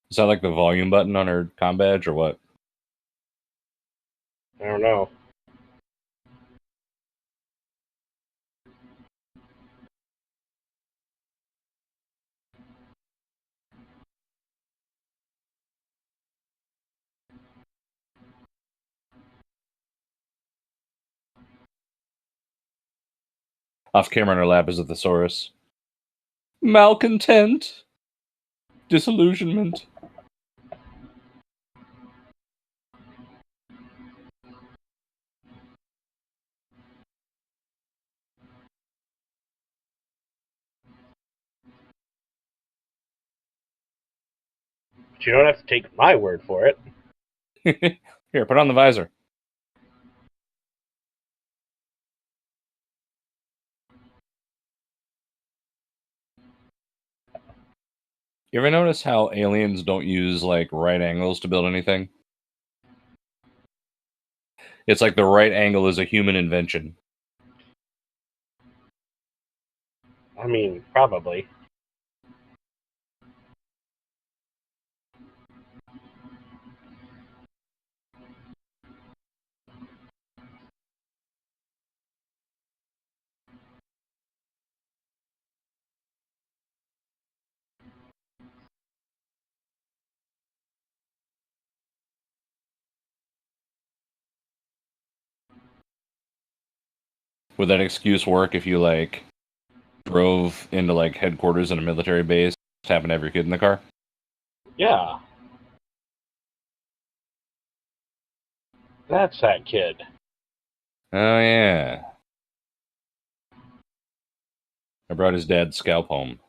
Is that like the volume button on her comm badge or what? I don't know. Off camera in her lap is a thesaurus. Malcontent. Disillusionment. But you don't have to take my word for it. Here, put on the visor. You ever notice how aliens don't use like right angles to build anything? It's like the right angle is a human invention. I mean, probably. Would that excuse work if you like drove into like headquarters in a military base, tapping every kid in the car? Yeah. That's that kid. Oh yeah. I brought his dad's scalp home.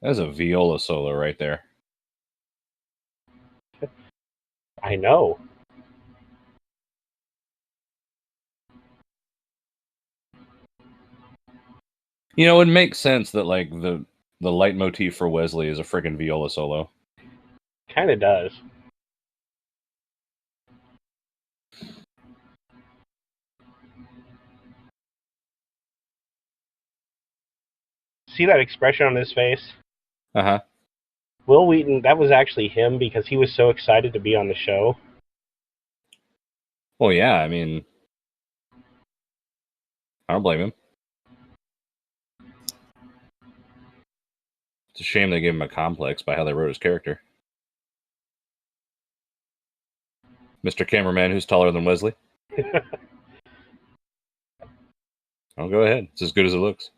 That's a viola solo right there. I know. It makes sense that like the leitmotif for Wesley is a freaking viola solo. Kind of does. See that expression on his face? Uh-huh. Will Wheaton, that was actually him because he was so excited to be on the show. Well, yeah, I mean, I don't blame him. It's a shame they gave him a complex by how they wrote his character. Mr. Cameraman who's taller than Wesley. Oh, go ahead. It's as good as it looks.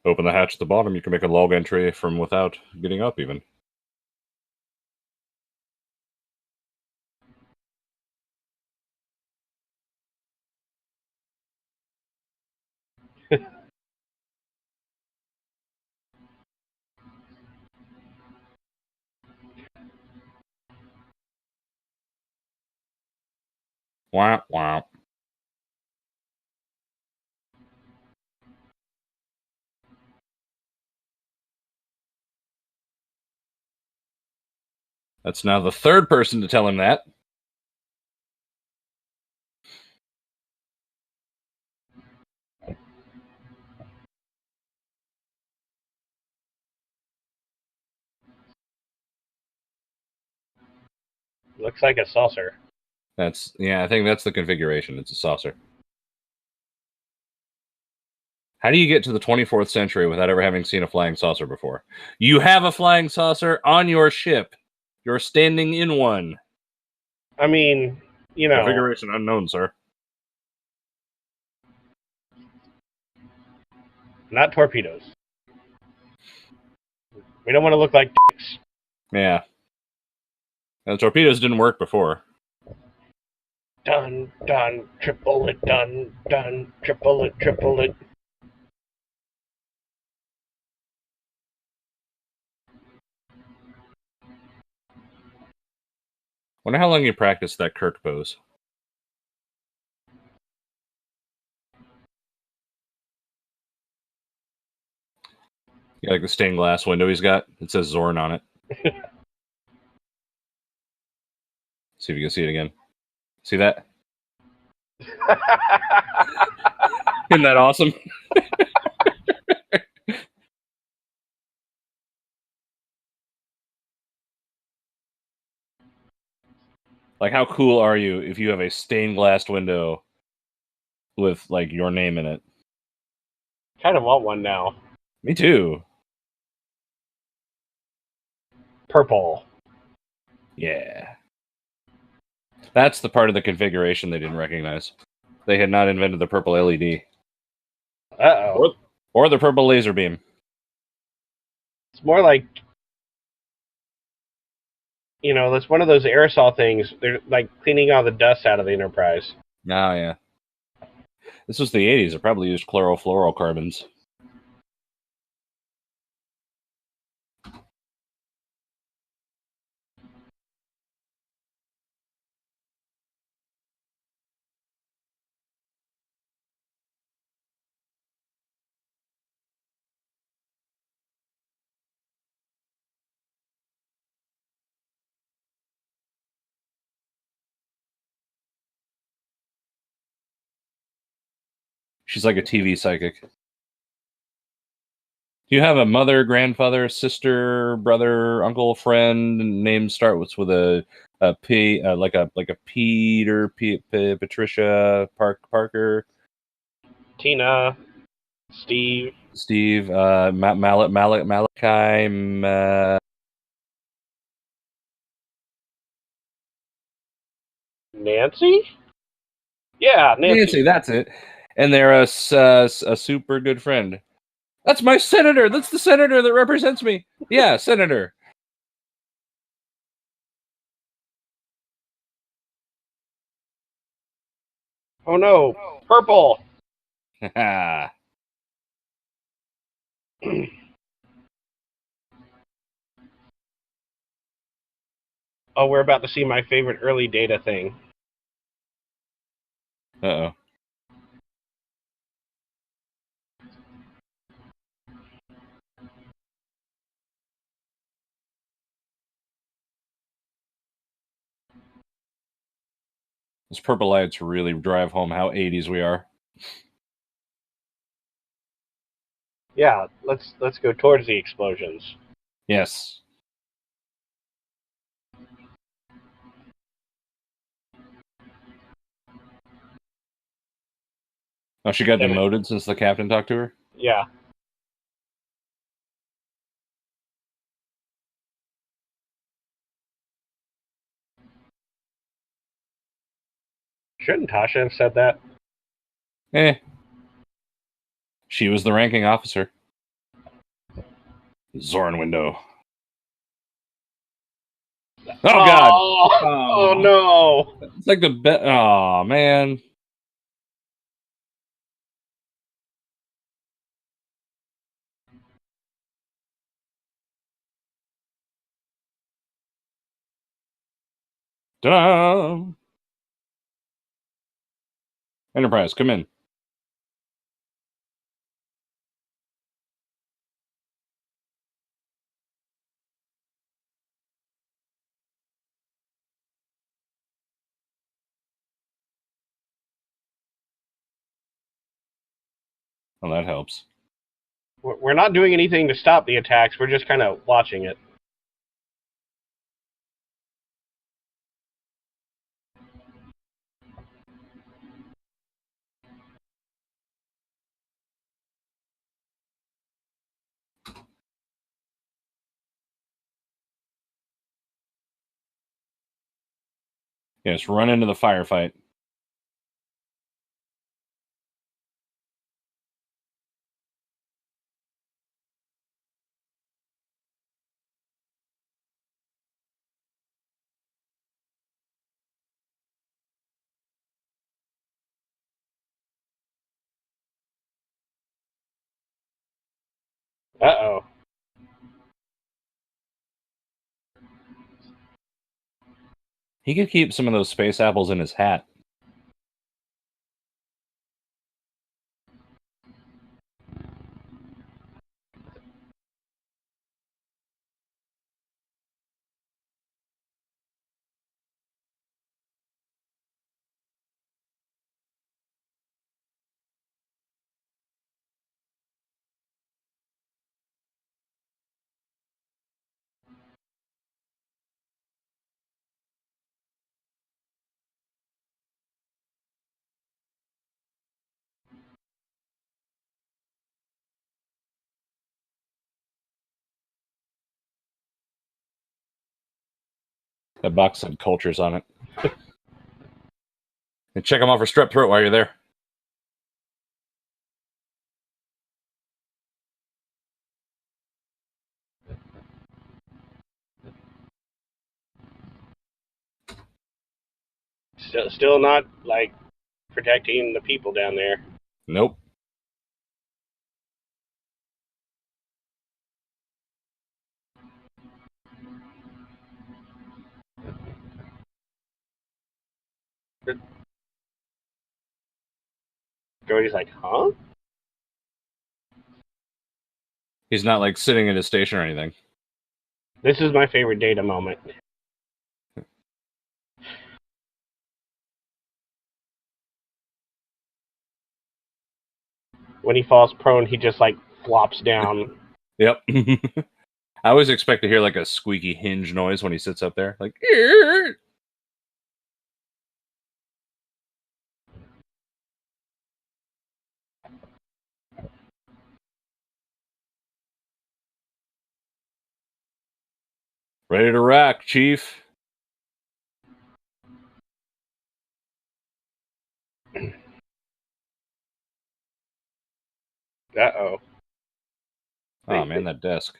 Open the hatch at the bottom. You can make a log entry from without getting up, even. Wah, wah. That's now the third person to tell him that. Looks like a saucer. I think that's the configuration. It's a saucer. How do you get to the 24th century without ever having seen a flying saucer before? You have a flying saucer on your ship. You're standing in one. I mean, you know. Configuration unknown, sir. Not torpedoes. We don't want to look like dicks. Yeah. And the torpedoes didn't work before. Done, done, triple it, done, done, triple it, triple it. Wonder how long you practiced that Kirk pose. You like the stained glass window he's got? It says Zorn on it. See if you can see it again. See that? Isn't that awesome? Like, how cool are you if you have a stained glass window with, like, your name in it? Kind of want one now. Me too. Purple. Yeah. That's the part of the configuration they didn't recognize. They had not invented the purple LED. Uh-oh. Or the purple laser beam. It's more like, you know, that's one of those aerosol things. They're like cleaning all the dust out of the Enterprise. Oh, yeah. This was the 80s. They probably used chlorofluorocarbons. She's like a TV psychic. Do you have a mother, grandfather, sister, brother, uncle, friend? Name starts with a P, like a Peter, Patricia, Parker, Tina, Steve, Malachi. Nancy? Yeah, Nancy, that's it. And they're a super good friend. That's my senator. That's the senator that represents me. Yeah, senator. Oh no, purple. Oh, we're about to see my favorite early data thing. Uh-oh. Those purple lights really drive home how 80s we are. Yeah, let's go towards the explosions. Yes. Oh, she got demoted since the captain talked to her? Yeah. Shouldn't Tasha have said that? She was the ranking officer. Zorn window. Oh, God. Oh no. It's like the best. Oh, man. Ta-da! Enterprise, come in. Well, that helps. We're not doing anything to stop the attacks. We're just kind of watching it. Yes, run into the firefight. Uh-oh. He could keep some of those space apples in his hat. That box had cultures on it. And check them out for strep throat while you're there. Still not, like, protecting the people down there. Nope. Jody's like, huh? He's not like sitting at his station or anything. This is my favorite Data moment. When he falls prone, he just, like, flops down. Yep. I always expect to hear like a squeaky hinge noise when he sits up there. Like, ready to rack, Chief. Uh-oh. Oh man, that desk.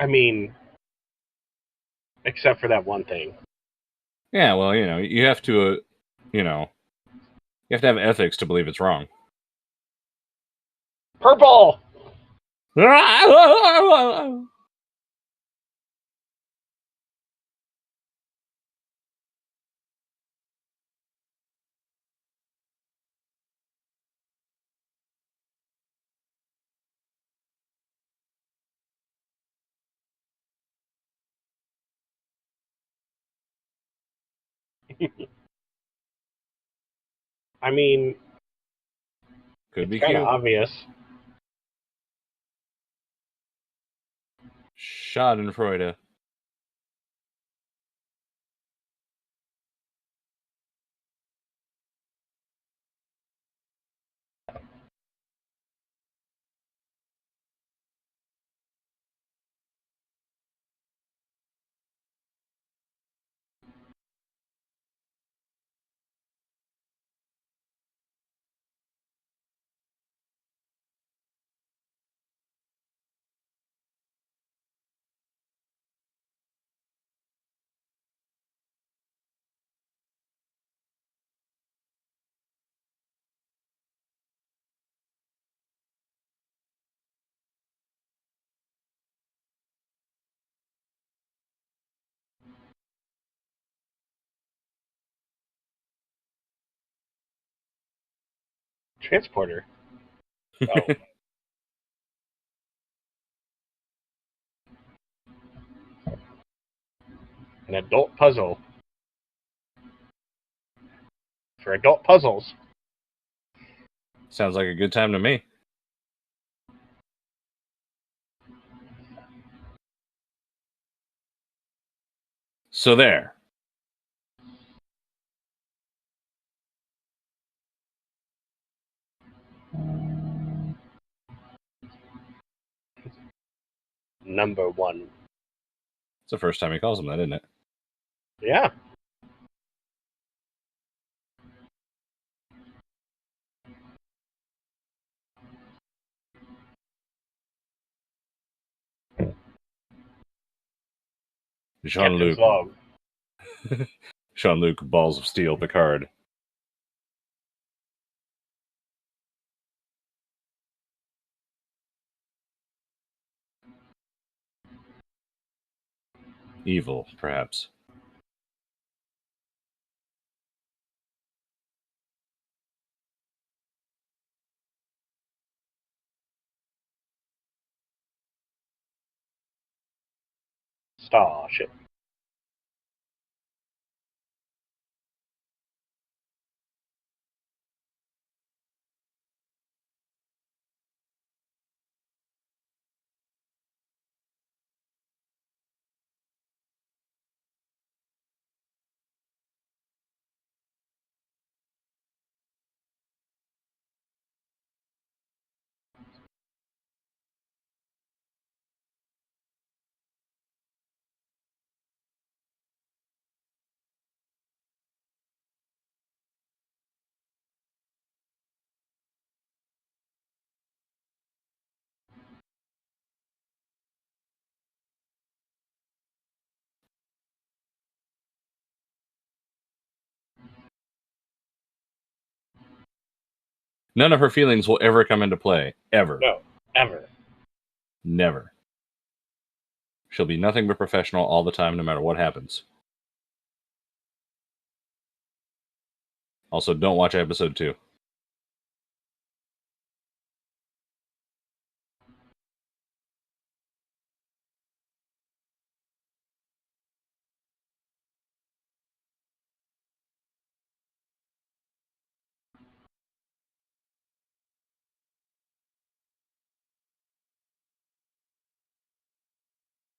I mean, except for that one thing. Yeah, well, you have to, you have to have ethics to believe it's wrong. Purple! I mean, Could be it's kind of cute. obvious. Schadenfreude. Transporter. Oh, an adult puzzle for adult puzzles. Sounds like a good time to me. So there. Number one. It's the first time he calls him that, isn't it? Yeah. Captain's Jean-Luc. log. Jean-Luc Balls of Steel Picard. Evil, perhaps. Starship. None of her feelings will ever come into play. Ever. No, ever. Never. She'll be nothing but professional all the time, no matter what happens. Also, don't watch episode 2.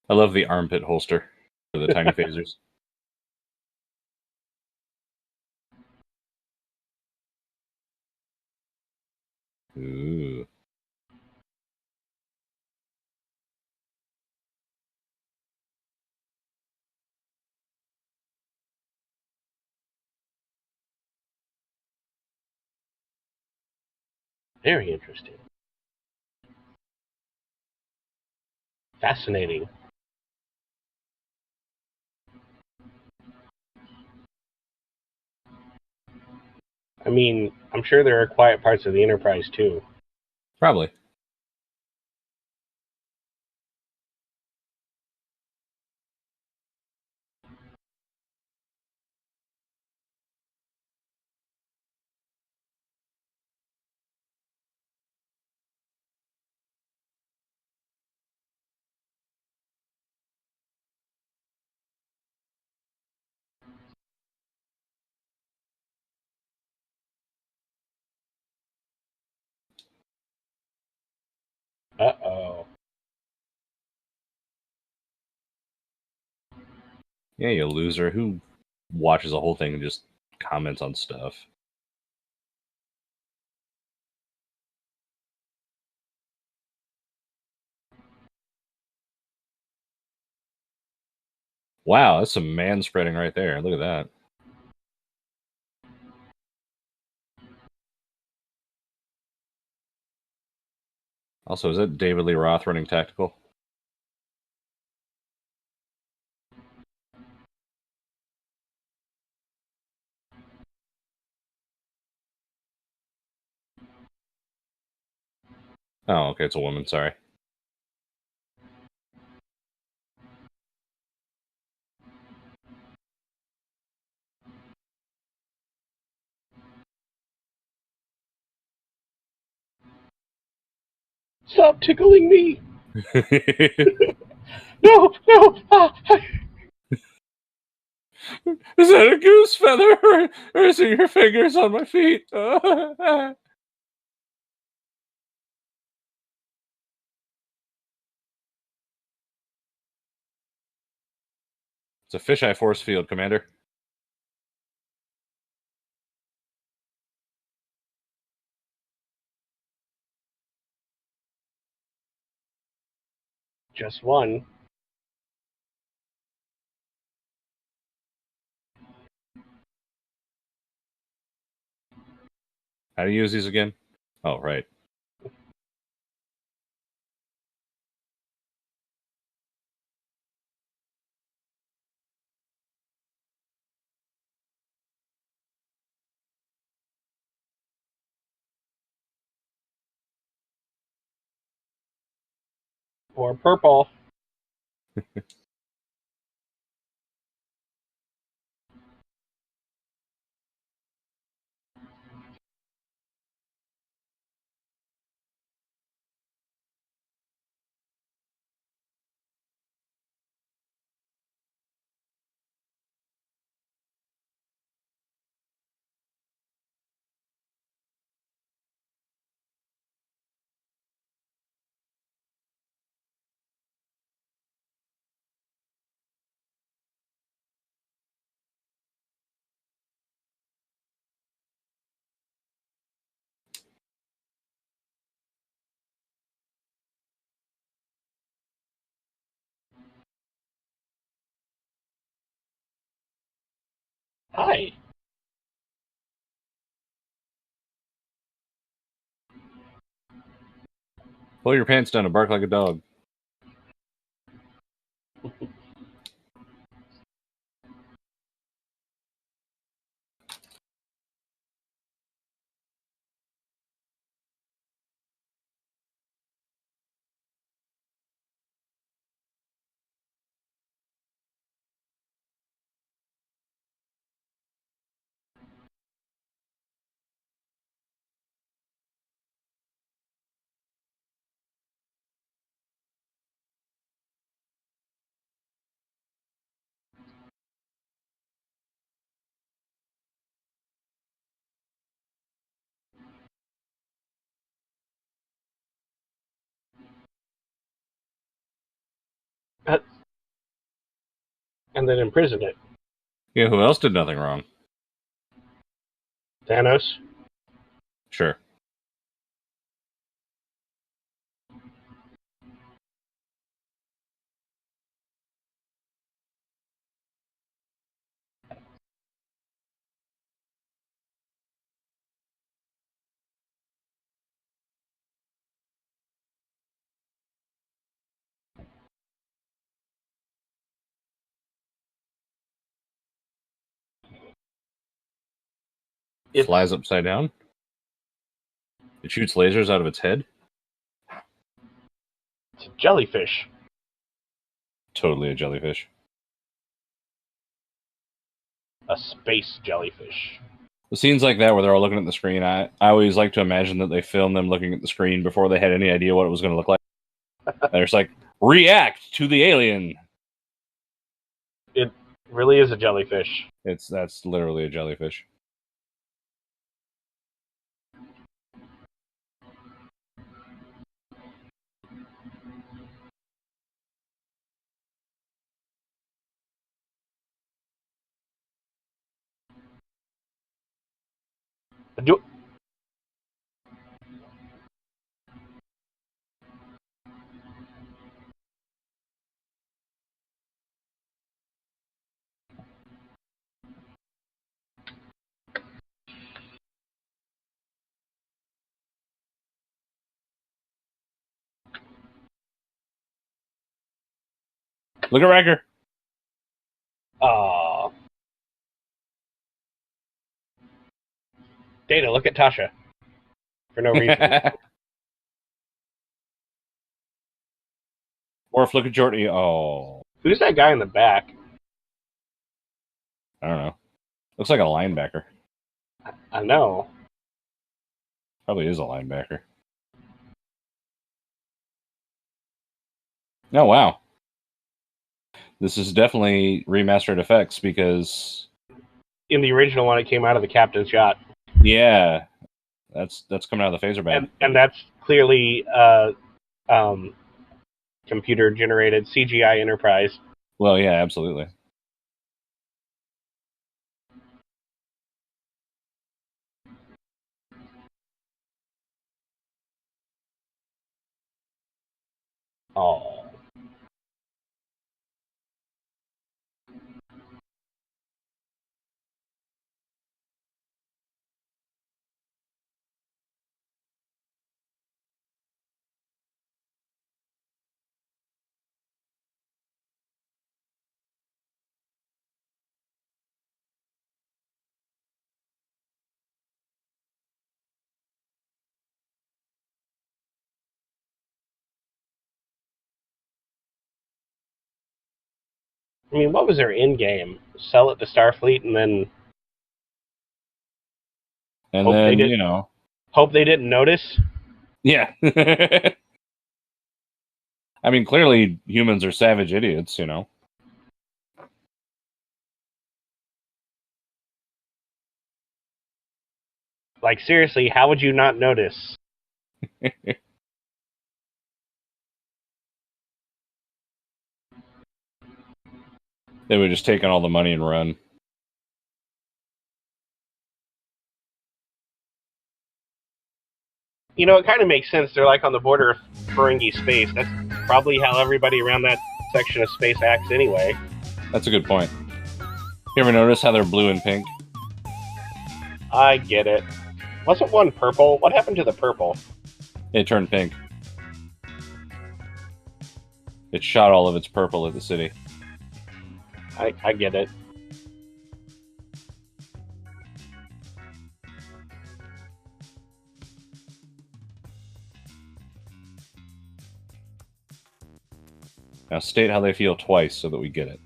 I love the armpit holster for the tiny phasers. Ooh. Very interesting. Fascinating. I mean, I'm sure there are quiet parts of the Enterprise too. Probably. Uh-oh. Yeah, you loser. Who watches the whole thing and just comments on stuff? Wow, that's some man spreading right there. Look at that. Also, is that David Lee Roth running tactical? Oh, okay, it's a woman. Sorry. Stop tickling me! No, no! Ah, Is that a goose feather, or is it your fingers on my feet? It's a fisheye force field, Commander. just one. How do you use these again? Oh, right. Or purple. Hi. Pull your pants down and bark like a dog. And then imprison it. Yeah, who else did nothing wrong? Thanos. Sure. It flies upside down. It shoots lasers out of its head. It's a jellyfish. Totally a jellyfish. A space jellyfish. The scenes like that where they're all looking at the screen, I always like to imagine that they filmed them looking at the screen before they had any idea what it was going to look like. They're just like, react to the alien. It really is a jellyfish. That's literally a jellyfish. Do- Look at Riker. Aw. Data, look at Tasha. For no reason. Worf, look at Jordy. Oh, Who's that guy in the back? I don't know. Looks like a linebacker. I know. Probably is a linebacker. Oh, wow. This is definitely remastered effects because... In the original one, it came out of the captain's yacht. Yeah, that's coming out of the phaser band. And that's clearly computer-generated CGI Enterprise. Well, yeah, absolutely. Oh. I mean, what was their end game? Sell it to Starfleet and then And hope then, they did, hope they didn't notice? Yeah. I mean, clearly humans are savage idiots, Like, seriously, how would you not notice? They would just take on all the money and run. You know, it kind of makes sense. They're like on the border of Ferengi space. That's probably how everybody around that section of space acts anyway. That's a good point. You ever notice how they're blue and pink? I get it. Wasn't one purple? What happened to the purple? It turned pink. It shot all of its purple at the city. I get it. Now state how they feel twice so that we get it.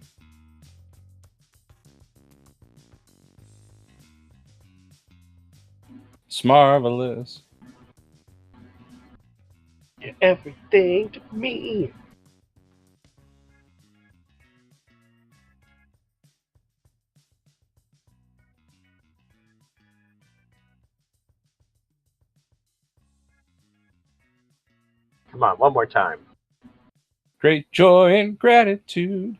It's marvelous. You're everything to me. Come on, one more time. Great joy and gratitude.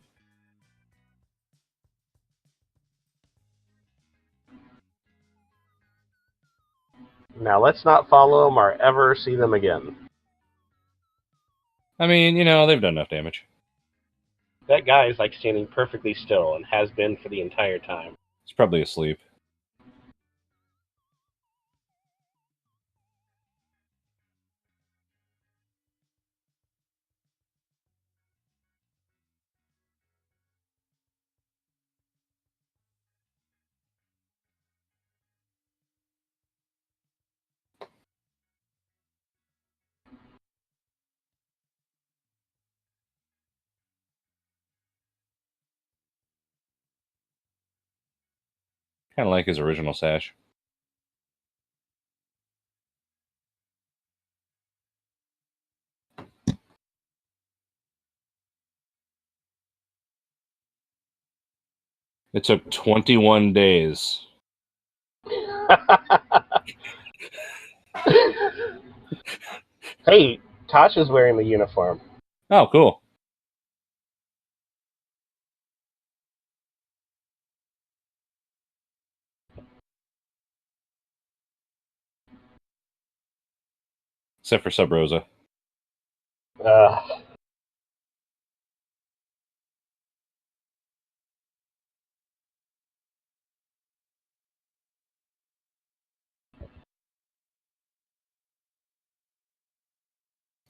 Now let's not follow them or ever see them again. I mean, they've done enough damage. That guy is like standing perfectly still and has been for the entire time. He's probably asleep. Kind of like his original sash. It took 21 days. Hey, Tasha's wearing the uniform. Oh, cool. Except for Sub Rosa.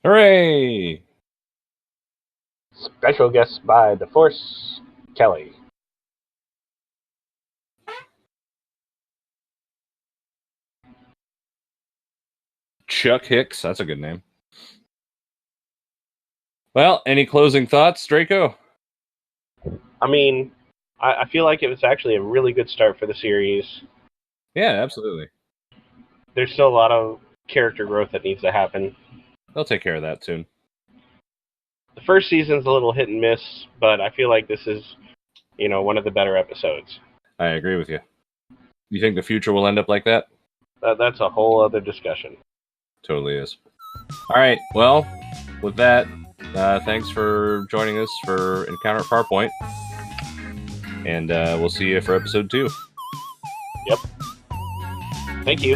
Hooray! Special guest by the Force, Kelly. Chuck Hicks. That's a good name. Well, any closing thoughts, Draco? I mean, I feel like it was actually a really good start for the series. Yeah, absolutely. There's still a lot of character growth that needs to happen. They'll take care of that soon. the first season's a little hit and miss, but I feel like this is, one of the better episodes. I agree with you. You think the future will end up like that? That's a whole other discussion. Totally is. All right. Well, with that, thanks for joining us for Encounter at Farpoint. And we'll see you for episode 2. Yep. Thank you.